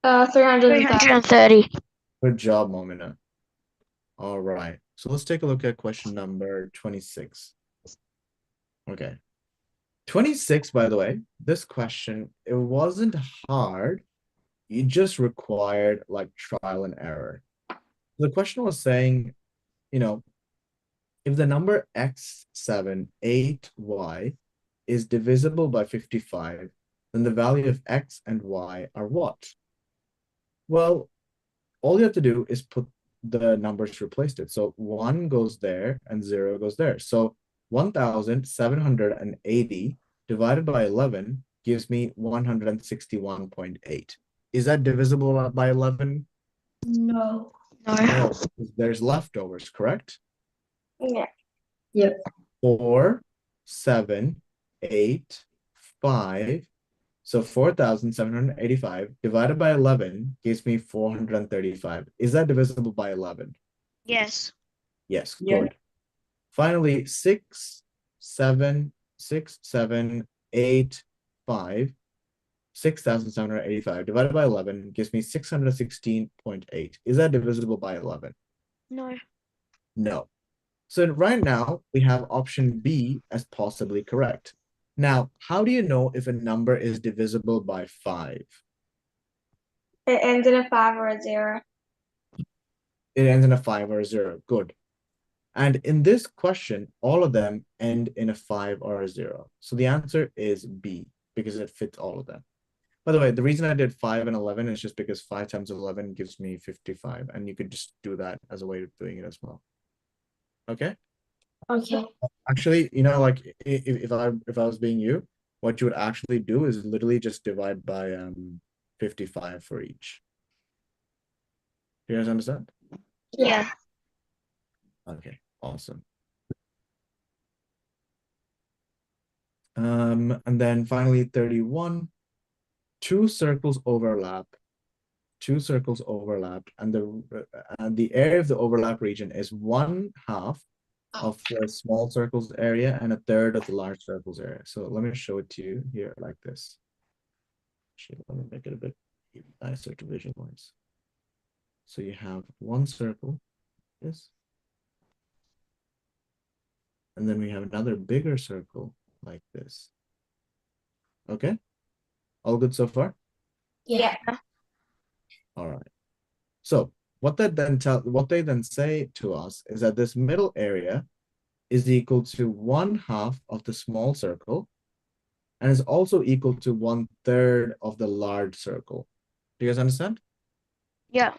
330. 330. good job, Momina. All right. So let's take a look at question number 26. Okay. 26, by the way, this question, it wasn't hard. You just required like trial and error. The question was saying, if the number x7, 8y is divisible by 55, then the value of x and y are what? Well, all you have to do is put the numbers replaced it. So 1 goes there and 0 goes there. So 1,780 divided by 11 gives me 161.8. Is that divisible by 11? No. No. No, because there's leftovers, correct? Yeah. 4, 7, 8, 5. So 4,785 divided by 11 gives me 435. Is that divisible by 11? Yes. Yes, Yeah. good. Finally, 6, 7, 6, 7, 8, 5. 6,785 divided by 11 gives me 616.8. Is that divisible by 11? No. No. So right now we have option B as possibly correct. Now, how do you know if a number is divisible by 5? It ends in a 5 or a 0. It ends in a 5 or a 0. Good. And in this question, all of them end in a 5 or a 0. So the answer is B because it fits all of them. By the way, the reason I did 5 and 11 is just because 5 times 11 gives me 55. And you could just do that as a way of doing it as well. Okay? Okay. Actually, like if I was being you, what you would actually do is literally just divide by 55 for each. Do you guys understand? Yeah. Okay, awesome. And then finally 31. Two circles overlapped, and the area of the overlap region is 1/2 of the small circles area and 1/3 of the large circles area. So let me show it to you here like this. Actually, let me make it a bit nicer to visualize. So you have one circle, this, and then we have another bigger circle like this. Okay, all good so far? Yeah. All right. So what they then say to us is that this middle area is equal to 1/2 of the small circle and is also equal to 1/3 of the large circle. Do you guys understand? Yeah.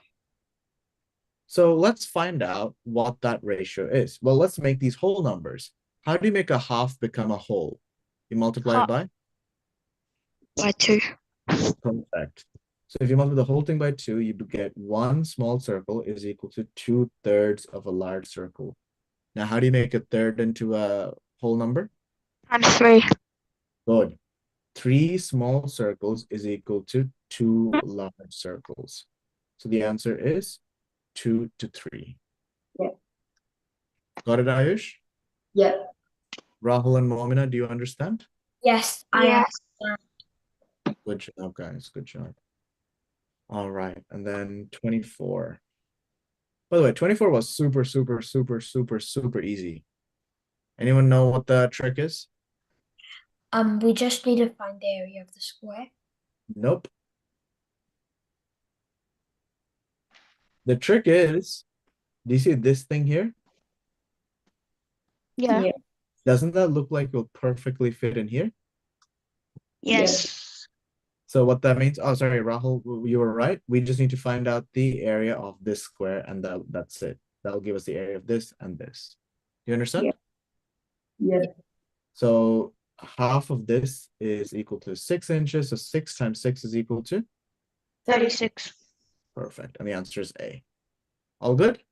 So let's find out what that ratio is. Well, let's make these whole numbers. How do you make a half become a whole? You multiply it by? By 2. Correct. So if you multiply the whole thing by 2, you get one small circle is equal to 2/3 of a large circle. Now, how do you make a third into a whole number? Times 3. Good. 3 small circles is equal to 2 large circles. So the answer is 2 to 3. Yeah. Got it, Ayush? Yeah. Rahul and Momina, do you understand? Yes, Yes. Good job, guys. Good job. All right. And then 24. By the way, 24 was super, super, super, super, super easy. Anyone know what the trick is? We just need to find the area of the square. Nope. The trick is, do you see this thing here? Yeah. Yeah. Doesn't that look like it'll perfectly fit in here? Yes. So what that means, oh, sorry, Rahul, you were right. We just need to find out the area of this square and that's it. That'll give us the area of this and this. Do you understand? Yeah. So half of this is equal to 6 inches. So 6 times 6 is equal to? 36. Perfect. And the answer is A. All good?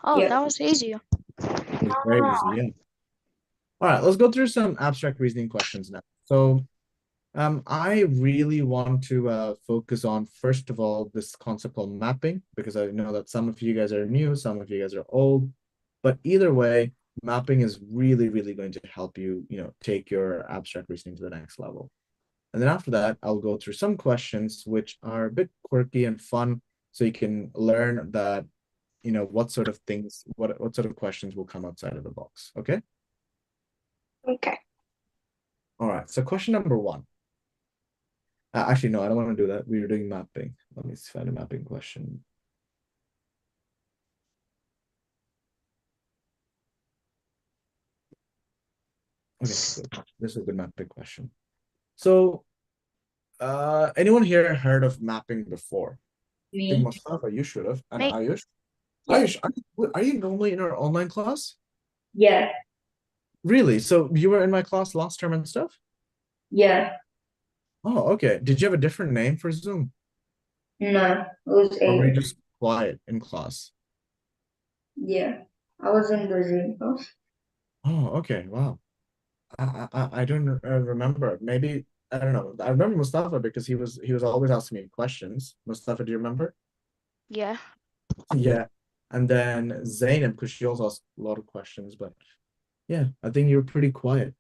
Oh, Yeah. that was easier. It's very easy, yeah. All right, let's go through some abstract reasoning questions now. So I really want to focus on, first of all, this concept called mapping, because I know that some of you guys are new, some of you guys are old, but either way, mapping is really, really going to help you, take your abstract reasoning to the next level. And then after that, I'll go through some questions which are a bit quirky and fun, so you can learn that, what sort of things, what sort of questions will come outside of the box, okay? Okay. All right, so question number 1. Actually, no, I don't want to do that. We were doing mapping. Let me find a mapping question. Okay, good. This is a good mapping question. So, anyone here heard of mapping before? I think Me. Mustafa, you should have. And Me. Ayush? Yeah. Ayush, are you normally in our online class? Yeah. Really? So you were in my class last term and stuff? Yeah. Oh, okay. Did you have a different name for Zoom? No, it was Or were you eight. just quiet in class? Yeah. I was in the Zoom class. Oh, okay. Wow. I don't remember. Maybe I don't know. I remember Mustafa because he was always asking me questions. Mustafa, do you remember? Yeah. Yeah. And then Zainab, because she also asked a lot of questions, but yeah, I think you're pretty quiet.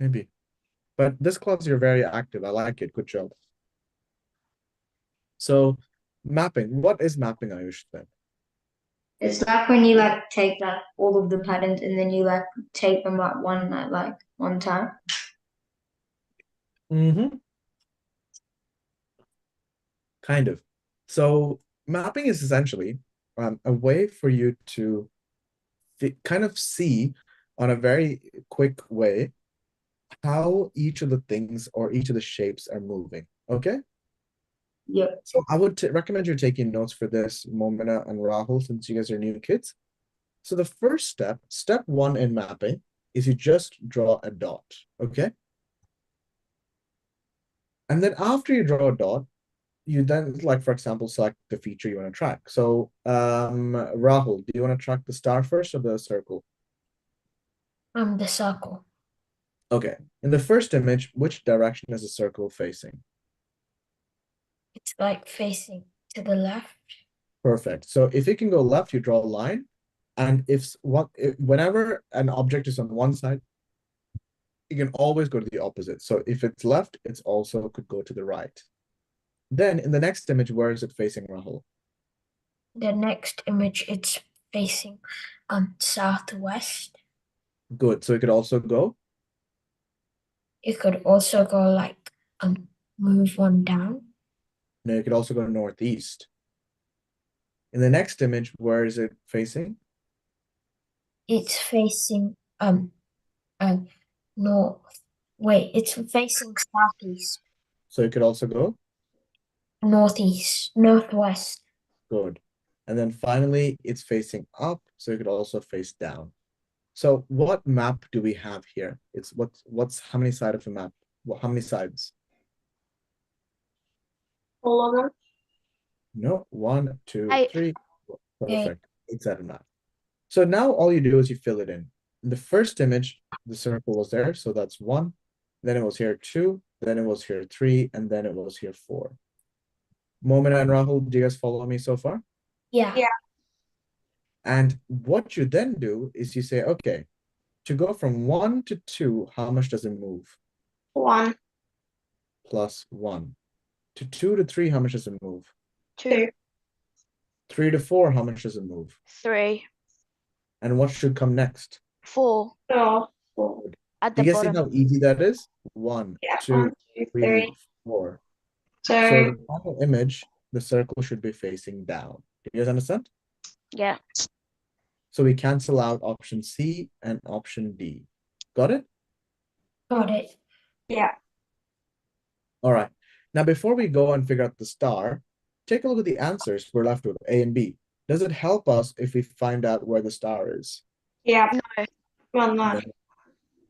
Maybe. But this class, you're very active. I like it. Good job. So mapping. What is mapping, Ayush, then? It's like when you like take like all of the patterns and then you like take them like one at like one time. Mm-hmm. Kind of. So mapping is essentially a way for you to kind of see on a very quick way how each of the things or each of the shapes are moving. Okay? Yep. So I would recommend you're taking notes for this, Momina and Rahul, since you guys are new kids. So the first step 1 in mapping, is you just draw a dot. Okay? And then after you draw a dot, you then, like, for example, select the feature you want to track. So Rahul, do you want to track the star first or the circle? The circle. Okay. In the first image, which direction is the circle facing? It's like facing to the left. Perfect. So if it can go left, you draw a line. And whenever an object is on one side, you can always go to the opposite. So if it's left, it's also could go to the right. Then in the next image, where is it facing, Rahul? The next image, it's facing southwest. Good. So it could also go? It could also go like move one down. No, it could also go northeast. In the next image, where is it facing? it's facing north. Wait, it's facing southeast, So you could also go northeast, northwest. good. And then finally, it's facing up, so you could also face down. So what map do we have here? It's what's how many sides of the map? Well, how many sides? All of them. No, 1, 2, Eight. 3. Perfect. It's at a map. So now all you do is you fill it in. In the first image, the circle was there, so that's 1. Then it was here 2. Then it was here 3, and then it was here 4. Momina and Rahul, do you guys follow me so far? Yeah. Yeah. And what you then do is you say, okay, to go from 1 to 2, how much does it move? 1, Plus 1. To 2 to 3, how much does it move? 2, 2, 3 to 4, how much does it move? 3, And what should come next? 4 4, 4. at Do the you guys see bottom. how easy that is? 1, Yeah, 2, 1, 2, 3, 3. 4. So So the final image, the circle should be facing down. Do you guys understand? Yeah. So we cancel out option C and option D. Got it? Got it. yeah, All right. Now, before we go and figure out the star, take a look at the answers we're left with, A and B. Does it help us if we find out where the star is? yeah. No. Well, no. No.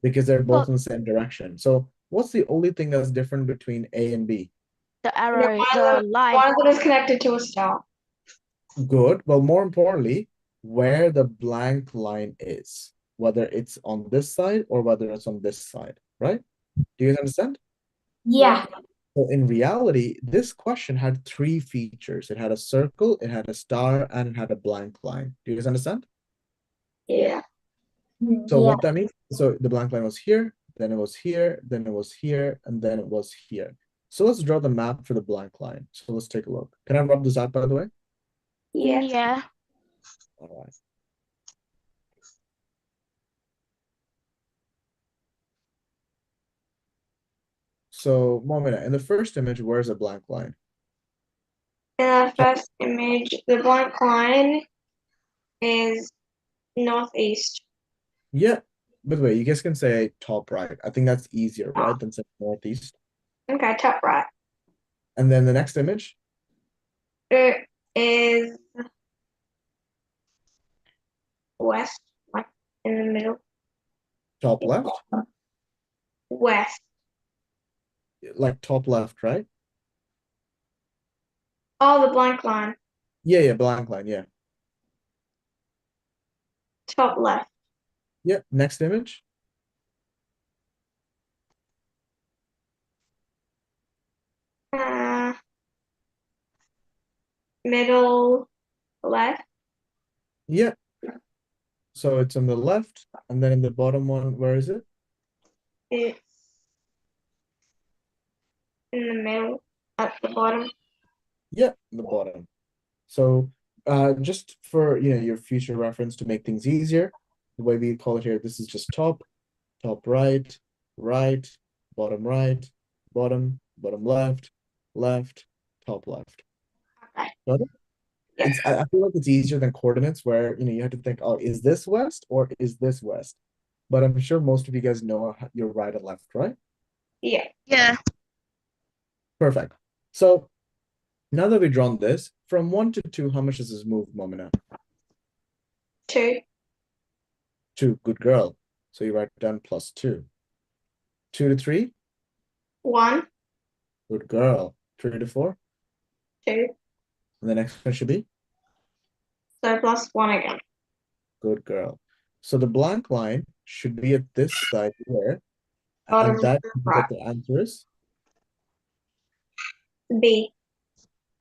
Because they're both Well- in the same direction. So what's the only thing that's different between A and B? The arrow, one the of them- line. One of them is connected to a star. Good. Well, more importantly, where the blank line is, whether it's on this side or whether it's on this side, right? Do you guys understand? Yeah. So in reality, this question had 3 features. It had a circle, it had a star, and it had a blank line. Do you guys understand? Yeah. So Yeah. what that means, so the blank line was here, then it was here, then it was here, and then it was here. So let's draw the map for the blank line. So let's take a look. Can I rub this out, by the way? Yeah. Yeah. All right. So, Momina, in the first image, where's a blank line? In the first image, the blank line is northeast. Yeah. By the way, you guys can say top right. I think that's easier, right, than saying northeast. Okay, top right. And then the next image, It is west, like in the middle. top left, West. like top left, right? Oh, the blank line. Yeah, blank line, yeah. Top left. Yeah, next image, Middle left. yeah. So it's on the left, and then in the bottom one, where is it? It's in the middle at the bottom. Yeah, the bottom. So just for your future reference to make things easier, the way we call it here, this is just top right, right, bottom, bottom left, top left. Okay. Got it? Yeah. I feel like it's easier than coordinates where you have to think, oh, is this west or is this west? But I'm sure most of you guys know your right and left, right? Yeah. Yeah. Perfect. So now that we've drawn this, from 1 to 2, how much does this move, Momina? 2. 2, good girl. So you write down plus 2. 2 to 3, 1, good girl. 3 to 4, 2. and the next one should be So plus 1 again. good girl. So the blank line should be at this side here, Bottom and that right. what the answer is. B.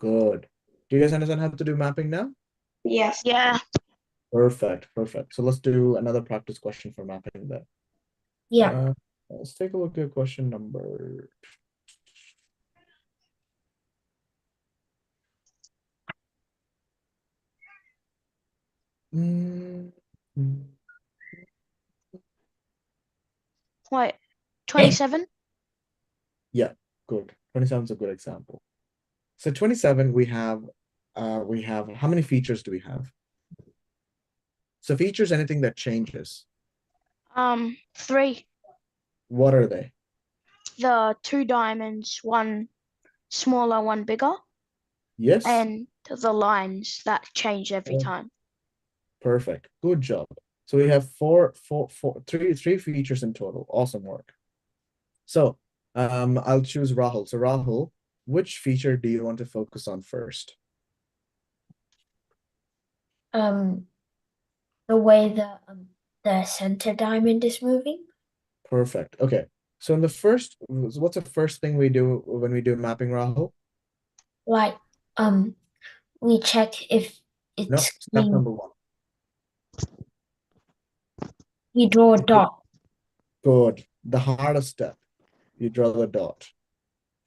Good. Do you guys understand how to do mapping now? Yes. Yeah. Perfect. So let's do another practice question for mapping then. Yeah. Let's take a look at question number. What? 27? Yeah, good. 27 is a good example. So 27, we have how many features do we have? So features anything that changes. 3. What are they? The 2 diamonds, one smaller, one bigger, Yes. and the lines that change every Oh. time. Perfect. Good job. So we have three features in total. Awesome work. So I'll choose Rahul. So Rahul, which feature do you want to focus on first? The way the center diamond is moving. Perfect. Okay. So in the first, what's the first thing we do when we do mapping, Rahul? Like we check if No, it's step clean. number 1. We draw a dot. Good. The hardest step. You draw the dot.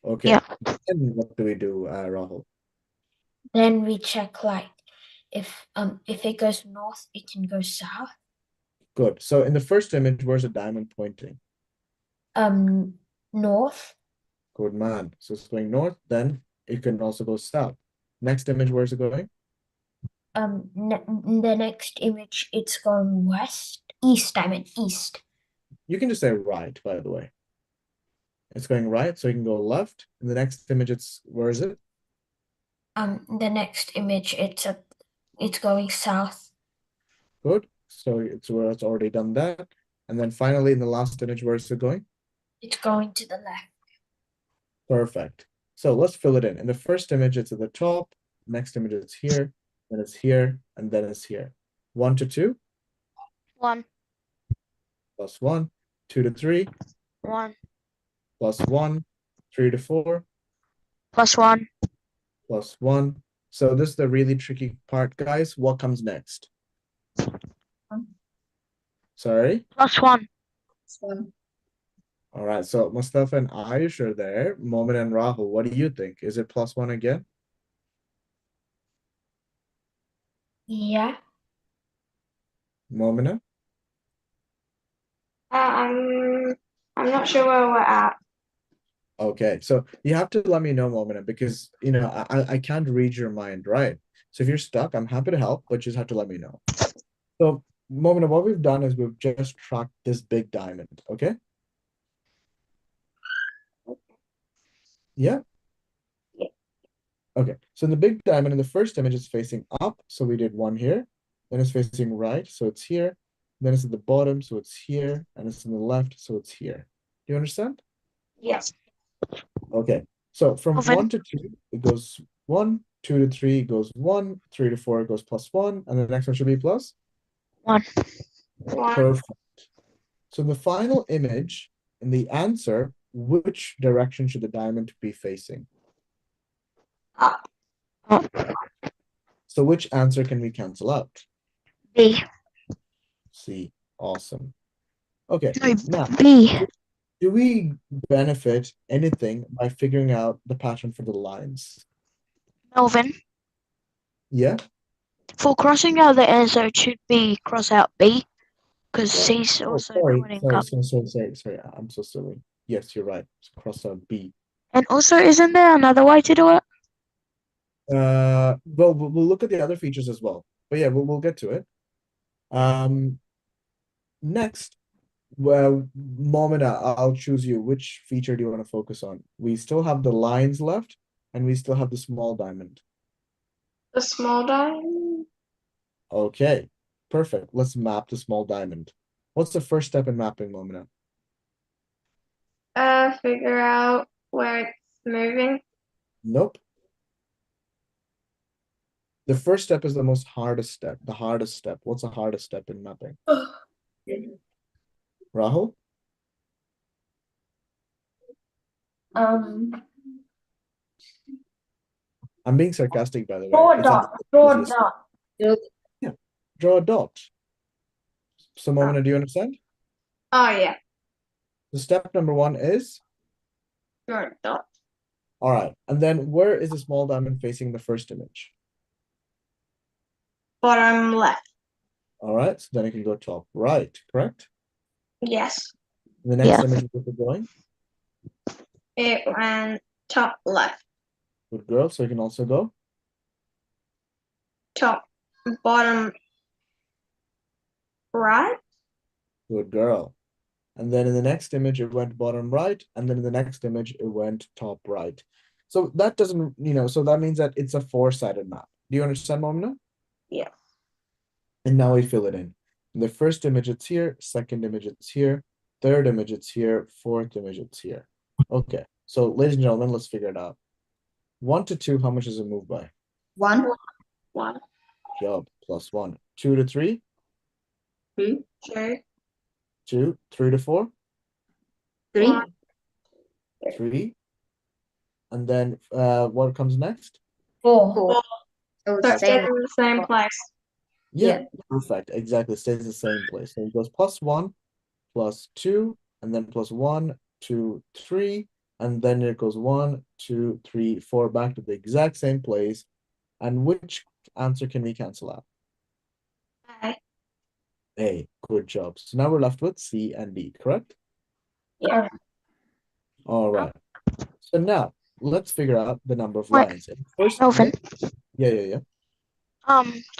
Okay. Yeah. Then what do we do, Rahul? Then we check like if it goes north, it can go south. Good. So in the first image, where's the diamond pointing? North. Good man. So it's going north, then it can also go south. Next image, where's it going? In the next image, it's going west. East, I mean east. You can just say right, by the way. It's going right, so you can go left. In the next image, where is it? The next image, it's going south. Good. So it's where it's already done that. And then finally, in the last image, where is it going? It's going to the left. Perfect. So let's fill it in. In the first image, it's at the top. Next image, it's here. Then it's here, and then it's here. 1 to 2 1, plus 1, 2 to 3 1, plus 1, 3 to 4 plus 1, plus 1. So this is the really tricky part, guys. What comes next? Sorry? plus 1. All right. So Mustafa and Ayush are there. Momin and Rahul, what do you think? Is it plus 1 again? Yeah. Momina? I'm not sure where we're at. Okay. So you have to let me know, Momina, because I can't read your mind, right? So if you're stuck, I'm happy to help, but you just have to let me know. So Momina, what we've done is we've just tracked this big diamond, okay? Yeah? Yeah. Okay, so in the big diamond, in the first image, it's facing up, so we did 1 here. Then it's facing right, so it's here. Then it's at the bottom, so it's here. And it's in the left, so it's here. Do you understand? Yes. Okay, so from Alvin? 1 to 2, it goes 1, 2 to 3 goes 1, 3 to 4 goes plus 1, and the next one should be plus? 1. Perfect. So in the final image, in the answer, which direction should the diamond be facing? Up. So which answer can we cancel out? B. C. Awesome. Okay, No, now, B. do we benefit anything by figuring out the pattern for the lines? Melvin, Yeah? for crossing out the answer, it should be cross out B, because C's Oh, also sorry, pointing sorry, up. sorry. I'm so silly. Yes, you're right. Cross out B. And also, isn't there another way to do it? Well, we'll look at the other features as well. But yeah, we'll get to it. Next, well, Momina, I'll choose you. Which feature do you want to focus on? We still have the lines left, and we still have the small diamond. The small diamond. Okay, perfect. Let's map the small diamond. What's the first step in mapping, Momina? Figure out where it's moving. Nope. The first step is the most hardest step. The hardest step. What's the hardest step in mapping? Rahul? I'm being sarcastic, by the way. Draw a It's dot. actually the Draw a easiest. dot. Yeah, draw a dot. So, Momina, do you understand? Oh yeah. The step number 1 is? Draw a dot. All right. And then where is the small diamond facing the first image? Bottom left. All right. So then it can go top right, correct? Yes. And the next Yeah. image, where's it going? It went top left. Good girl. So you can also go? Top bottom Right? Good girl. And then in the next image, it went bottom right. And then in the next image, it went top right. So that doesn't, so that means that it's a four-sided map. Do you understand, Momina? Yeah. And now we fill it in. In the first image, it's here. Second image, it's here. Third image, it's here. Fourth image, it's here. Okay. So, ladies and gentlemen, let's figure it out. 1 to 2, how much does it move by? 1, One, Job, plus 1. 2 to 3, 2, two, 2. 3 to 4, 3, One. 3. And then what comes next? 4. 4. So so it stays same. in the same place. Yeah, Yeah. perfect. Exactly. Stays the same place. So it goes plus 1, plus 2, and then plus 1, 2, 3, and then it goes 1, 2, 3, 4 back to the exact same place. And which answer can we cancel out? Okay. A. Good job. So now we're left with C and D, correct? Yeah. All right. So now let's figure out the number of Wait, lines. In the first Melvin, yeah.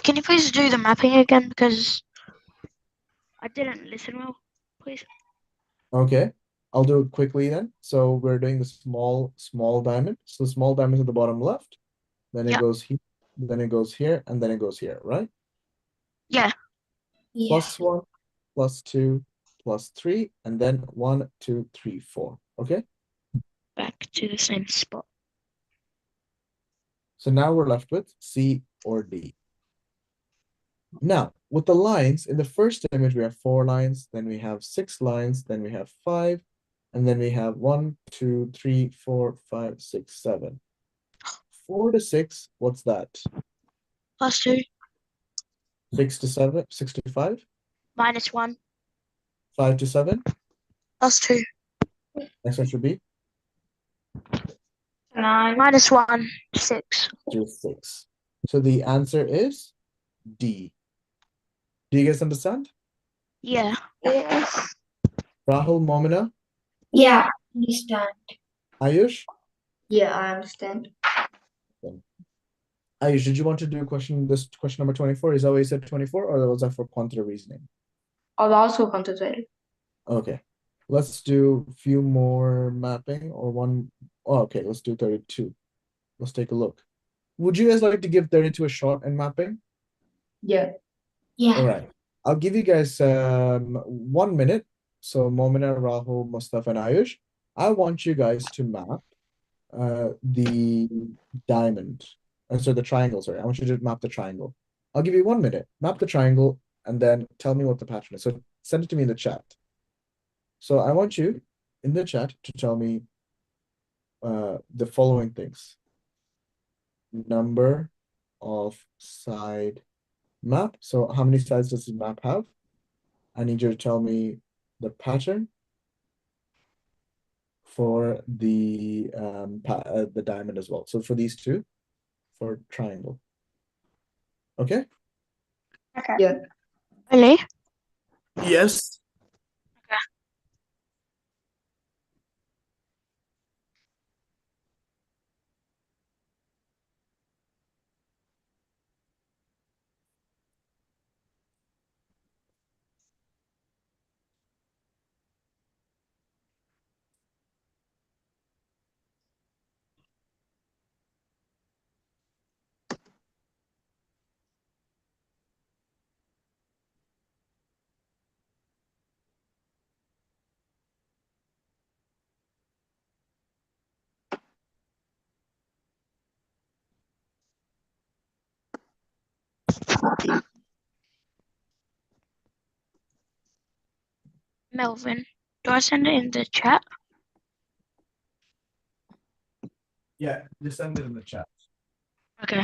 can you please do the mapping again because I didn't listen well, please? Okay. I'll do it quickly then. So we're doing the small diamond. So the small diamond at the bottom left. Then it Yep. goes here, then it goes here, and then it goes here, right? Yeah. Yeah. Plus 1, plus 2, plus 3, and then 1, 2, 3, 4. Okay. Back to the same spot. So now we're left with C or D. Now, with the lines, in the first image, we have 4 lines, then we have 6 lines, then we have 5, and then we have 1, 2, 3, 4, 5, 6, 7. 4 to 6, what's that? +2, 6 to 7, 6 to 5, -1, 5 to 7, +2, next one should be 9. -1, 6. to 6. So the answer is D. Do you guys understand? Yeah. Yes. Rahul, Momina, Yeah. Understand. Ayush? Yeah, I understand. Ayush, did you want to do question number 24? Is that what you said 24, or was that for quantitative reasoning? I'll also quantitative. Okay. Let's do a few more mapping or one. Oh, okay, let's do 32. Let's take a look. Would you guys like to give 32 a shot in mapping? Yeah. Yeah. All right. I'll give you guys 1 minute. So Momina, Rahul, Mustafa, and Ayush, I want you guys to map the diamond. So the triangle, sorry. I want you to map the triangle. I'll give you 1 minute. Map the triangle and then tell me what the pattern is. So send it to me in the chat. So I want you in the chat to tell me the following things. Number of side map. So how many sides does the map have? I need you to tell me the pattern for the diamond as well. So for these two, for triangle. Okay? Okay. Yeah. Really? Yes. Melvin, do I send it in the chat? Yeah, just send it in the chat. Okay.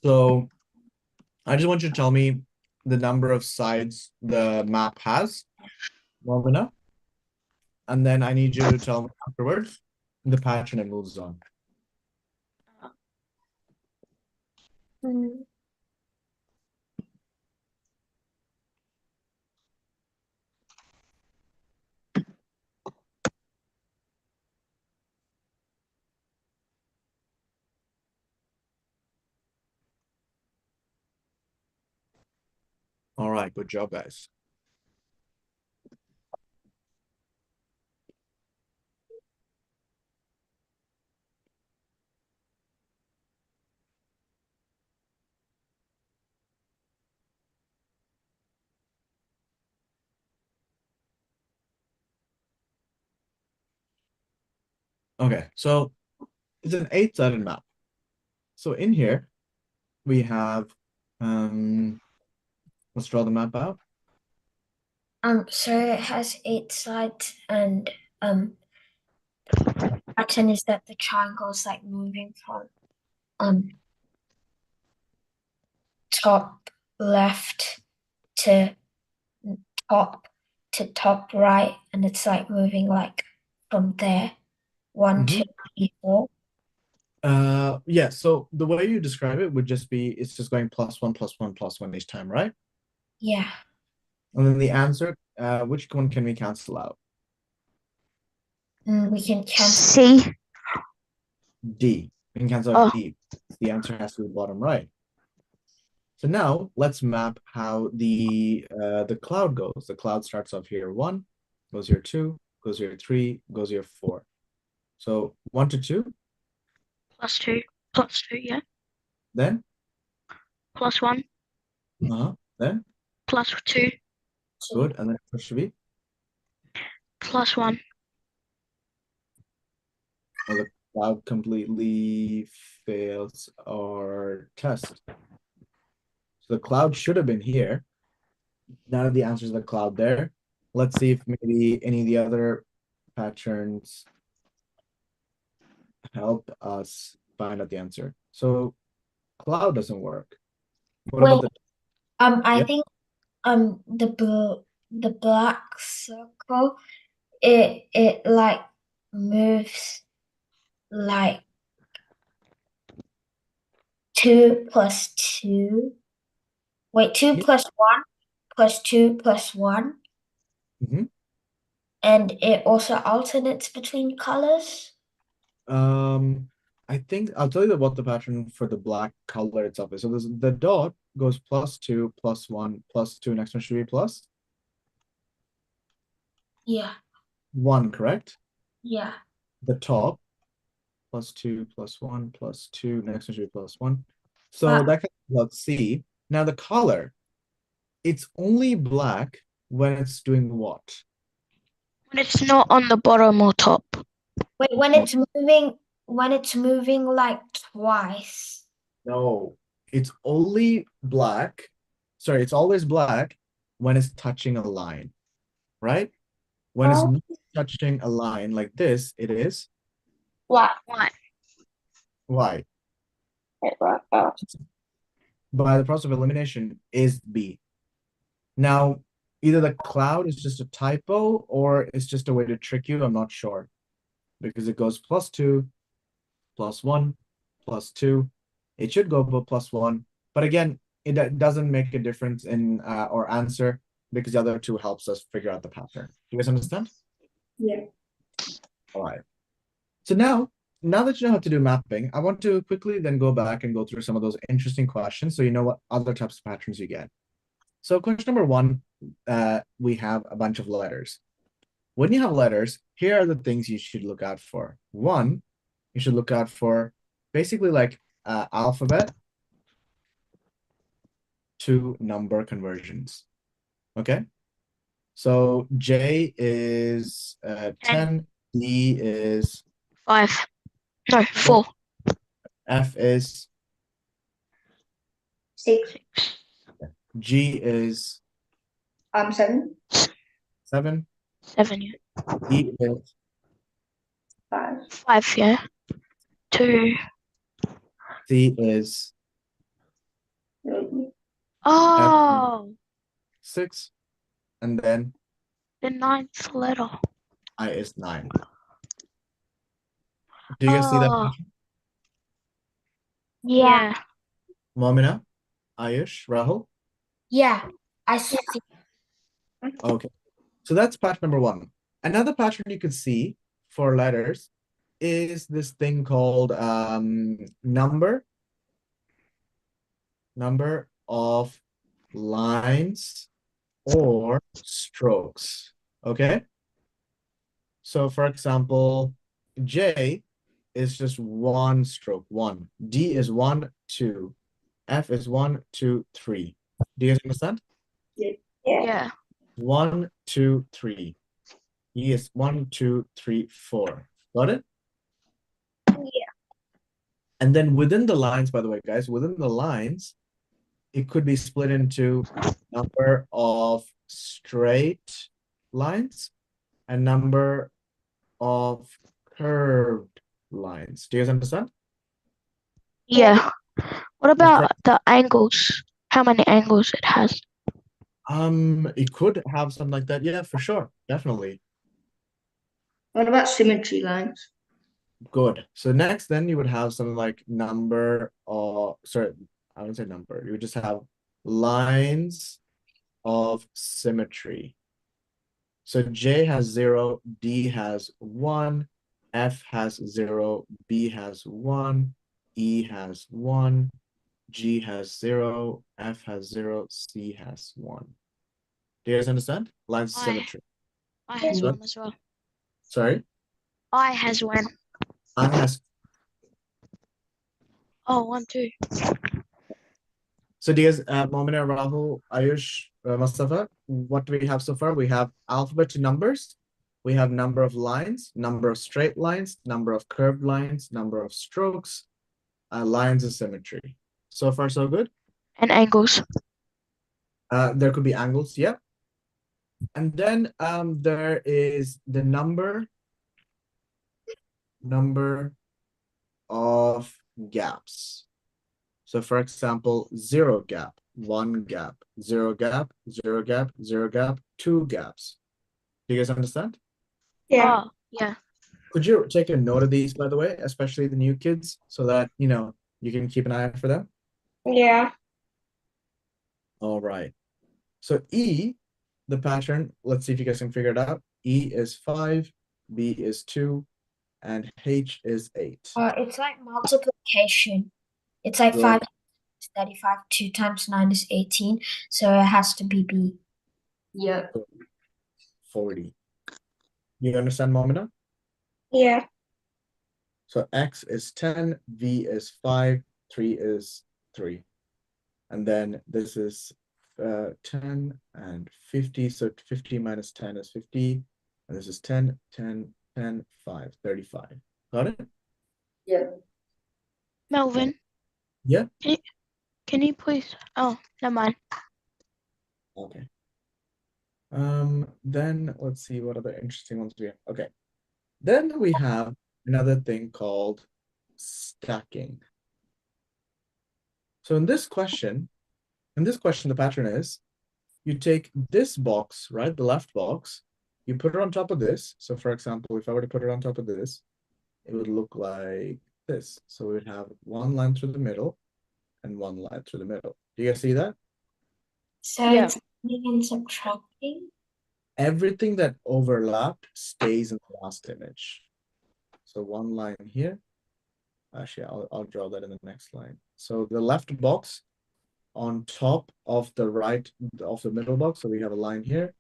So I just want you to tell me the number of sides the map has, Morgana. And then I need you to tell me afterwards the pattern it moves on. Mm, All right, good job, guys. Okay, so it's an 8-sided map. So in here we have let's draw the map out. So it has 8 sides, and pattern is that the triangle's like moving from top left to top top right, and it's like moving like from there, 1, 2, 3, 4. Yeah, so the way you describe it would just be it's just going +1 +1 +1 each time, right? Yeah. And then the answer, which one can we cancel out? We can cancel. C. D. We can cancel out Oh. D. The answer has to be bottom right. So now let's map how the cloud goes. The cloud starts off here 1, goes here 2, goes here 3, goes here 4. So 1 to 2, +2. +2, yeah. then +1. then +2. good, and then what should be? +1. Well, the cloud completely fails our test. So the cloud should have been here. None of the answers of the cloud there. Let's see if maybe any of the other patterns help us find out the answer. So cloud doesn't work. What about the I Yep. think the black circle, it like moves like 2 + 2. Wait, 2 Yeah. + 1 + 2 + 1. Mhm. And it also alternates between colors. I think I'll tell you what the pattern for the black color itself is. So there's the dot goes +2 +1 +2. Next one should be plus Yeah. 1, correct? Yeah. The top +2 +1 +2. Next one should be +1. So Wow. that let's see. Now the color, it's only black when it's doing what? When it's not on the bottom or top. Wait, when it's moving like twice. No, it's only black. Sorry, it's always black when it's touching a line, right? When it's Oh. not touching a line like this, it is What? White. white. Wait, what? Oh. By the process of elimination is B. Now, either the cloud is just a typo or it's just a way to trick you. I'm not sure because it goes +2, +1, +2. It should go +1, but again, it doesn't make a difference in our answer because the other two helps us figure out the pattern. You guys understand? Yeah. All right. So now that you know how to do mapping, I want to quickly then go back and go through some of those interesting questions so you know what other types of patterns you get. So question number 1, we have a bunch of letters. When you have letters, here are the things you should look out for. 1, you should look out for basically like alphabet to number conversions. Okay. So J is 10, D is 5. No, 4. F is 6. G is 7. 7, 7, yeah. E is 5. 5, yeah. 2. C is Oh, 6, and then the ninth letter. I is 9. Do you guys see that? Oh, Yeah, yeah. Momina, Ayush, Rahul? yeah, I see. Okay. So that's pattern number 1. Another pattern you could see for letters is this thing called number of lines or strokes. Okay. So for example, J is just one stroke, 1. D is 1, 2. F is 1, 2, 3. Do you guys understand? Yeah. Yeah. 1, 2, 3. E is 1, 2, 3, 4. Got it? Yeah. And then within the lines, by the way, guys, within the lines, it could be split into number of straight lines and number of curved lines. Do you guys understand? Yeah. What So about the angles? How many angles it has? it could have something like that. Yeah, for sure. Definitely. What about symmetry lines? Good. So next, then you would have something like number of, sorry, I wouldn't say number. You would just have lines of symmetry. So J has 0, D has 1, F has 0, B has 1, E has 1, G has 0, F has 0, C has 1. Do you guys understand? Lines of I symmetry. has What? one as well. Sorry? I has one. I has. Oh, 1, 2. So do you guys, Momina, Rahul, Ayush, Mustafa, what do we have so far? We have alphabet to numbers. We have number of lines, number of straight lines, number of curved lines, number of strokes, lines of symmetry. So far, so good. And angles. There could be angles, yeah. And then there is the number of gaps. So for example, 0 gap, 1 gap, 0 gap, 0 gap, 0 gap, 2 gaps. Do you guys understand? Yeah. Oh, yeah. Could you take a note of these, by the way, especially the new kids, so that you can keep an eye out for them? Yeah. All right. So E, the pattern, let's see if you guys can figure it out. E is 5, B is 2, and H is 8. It's like multiplication. It's like Good. 5 is 35, 2 times 9 is 18, so it has to be B. Yeah. 40. You understand, Momina? Yeah. So X is 10, V is 5, 3 is 3. And then this is 10 and 50. So 50 minus 10 is 50. And this is 10, 10, 10, 5, 35. Got it? Yeah. Melvin, Yeah. can you please? Oh, never mind. Okay. Then let's see what other interesting ones we have. Okay. Then we have another thing called stacking. So in this question, the pattern is you take this box, right? The left box, you put it on top of this. So for example, if I were to put it on top of this, it would look like this. So we would have one line through the middle and one line through the middle. Do you guys see that? So Yeah. it's adding and subtracting. Everything that overlapped stays in the last image. So one line here. Actually, I'll draw that in the next line. So the left box on top of the right of the middle box. So we have a line here,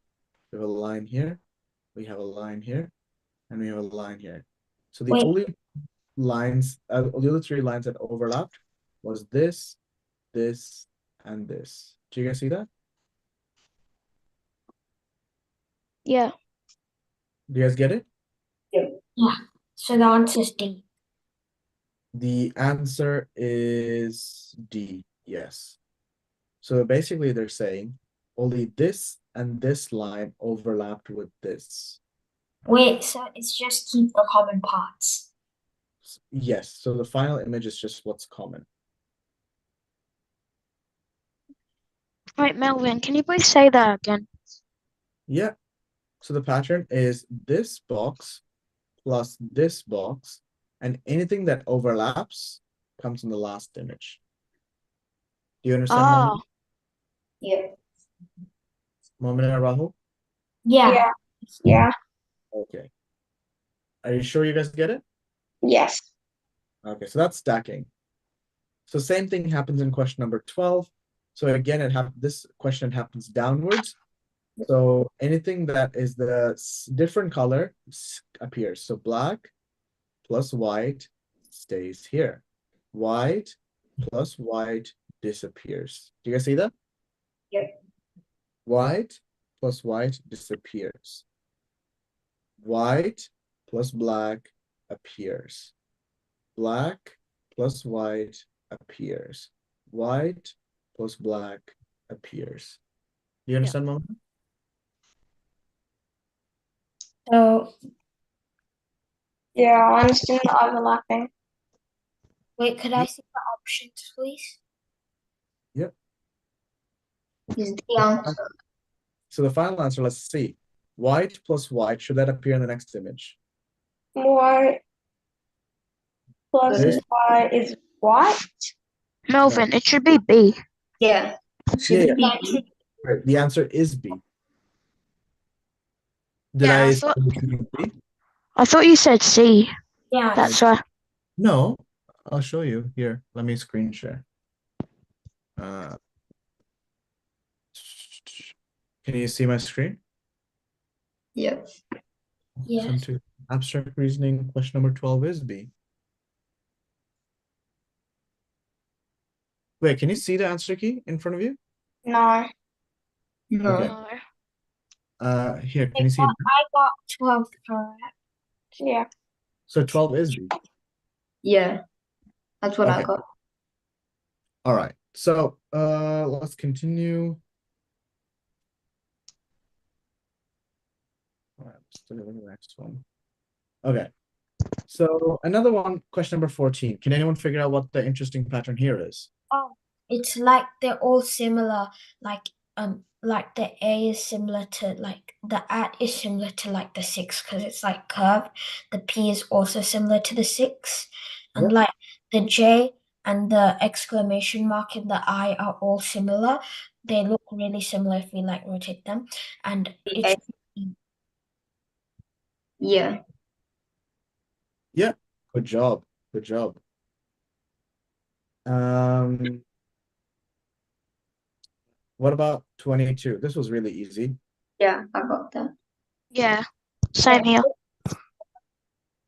we have a line here, we have a line here, and we have a line here. So the Wait. only lines, the other 3 lines that overlapped was this, this, and this. Do you guys see that? Yeah. Do you guys get it? Yeah. So the answer is D. The answer is D, yes. So basically they're saying only this and this line overlapped with this. Wait, so it's just keep the common parts. Yes, so the final image is just what's common. Wait, Melvin, can you please say that again? Yeah. So the pattern is this box plus this box, and anything that overlaps comes in the last image. Do you understand, Oh, Yeah. Momin and Rahul? Yeah. Yeah. Okay. Are you sure you guys get it? Yes. Okay, so that's stacking. So same thing happens in question number 12. So again, this question happens downwards. So anything that is the different color appears. So black plus white stays here. White plus white disappears. Do you guys see that? Yep. White plus white disappears. White plus black appears. Black plus white appears. White plus black appears. Do you understand, Mom? So Yeah, I understand the overlapping. wait, could I see the options, please? Yep. Is the answer. So the final answer, let's see. White plus white, should that appear in the next image? White plus This- white is white. Melvin, it should be B. Yeah. Should Yeah, it be? Right, the answer is B. Did Yeah, I I say thought- it should be B? I thought you said C. Yeah. That's why. No, I'll show you here. Let me screen share. Can you see my screen? Yeah. Yes. Sum to abstract reasoning, question number 12 is B. Wait, can you see the answer key in front of you? No. No. Okay. Here, can you see? I got 12 correct. Yeah. So 12 is B. Yeah. That's what I Okay. got. All right. So let's continue. All right, let's do the next one. Okay. So another one, question number 14. Can anyone figure out what the interesting pattern here is? Oh, it's like they're all similar. Like the A is similar to like the at is similar to like the 6 because it's like curved. The P is also similar to the 6, and Yep. like the J and the exclamation mark and the I are all similar. They look really similar if we like rotate them, and it's Yeah. Yeah. Good job. Good job. What about 22? This was really easy. Yeah, I got that. Yeah, same here.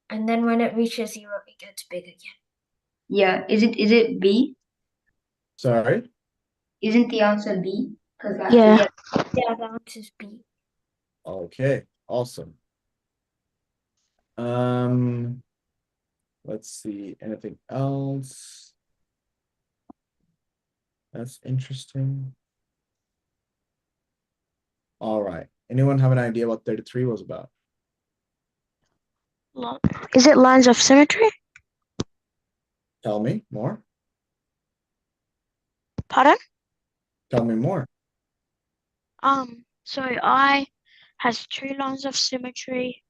and then when it reaches 0, it gets big again. Yeah. Is it B? Sorry. Isn't the answer B? Because like Yeah. Yeah, the answer is B. Okay, awesome. Let's see, anything else? That's interesting. All right. Anyone have an idea what 33 was about? Is it lines of symmetry? Tell me more. Pardon? Tell me more. So I has 2 lines of symmetry.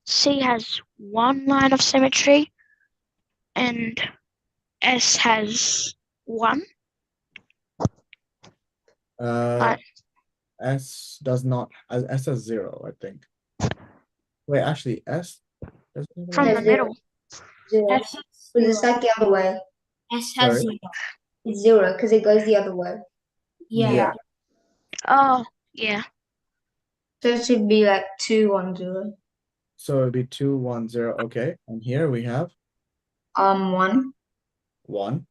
C has 1 line of symmetry, and S has 1. S does not. S has 0, I think. Wait, actually, S doesn't have From one? the middle. 0. S has Because it's 0. like the other way. S has Sorry? 0. It's 0 because it goes the other way. Yeah. Oh, yeah. So it should be like 2, 1, 0. So it'd be 2, 1, 0. Okay. And here we have 1, 1.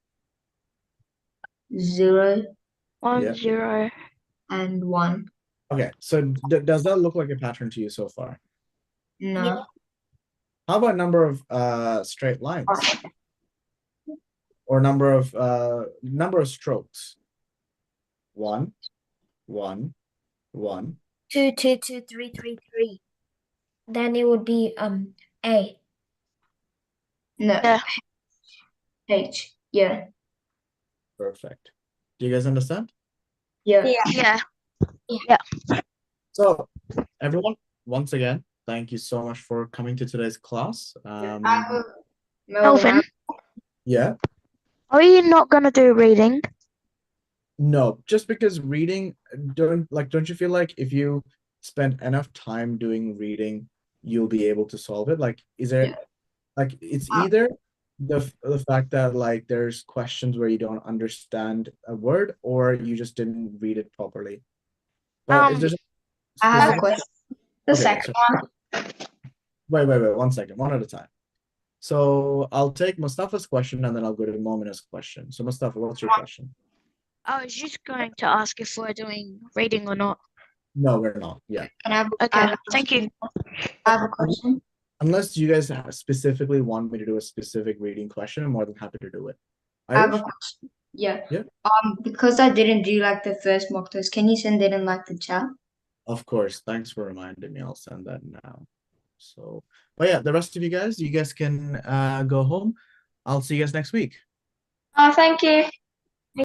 0, 1, Yeah. 0. and 1. Okay. So does that look like a pattern to you so far? No. Yeah. How about number of straight lines? Or number of strokes? 1, 1, 1. 2, 2, 2, 3, 3, 3. Then it would be A. No. Yeah. H. Yeah. Perfect. Do you guys understand? Yeah. Yeah. Yeah. So, everyone, once again, thank you so much for coming to today's class. Melvin, Yeah, are you not gonna do reading? no, just because reading, don't you feel like if you spend enough time doing reading, you'll be able to solve it? Like, is there Yeah. like it's Uh, either the fact that like there's questions where you don't understand a word or you just didn't read it properly. But if there's a I have a specific, question. The okay, second one. wait, 1 second, one at a time. So I'll take Mustafa's question and then I'll go to Momina's question. So Mustafa, what's your question? I was just going to ask if we're doing reading or not. No, we're not. Yeah. Can I have, Okay, I have a thank you. question? I have a question. Unless you guys specifically want me to do a specific reading question, I'm more than happy to do it. I have a Irish? question. Yeah. Yeah. Because I didn't do like the first mock test, can you send it in like the chat? Of course. Thanks for reminding me. I'll send that now. So, but yeah, the rest of you guys can go home. I'll see you guys next week. Oh, thank you.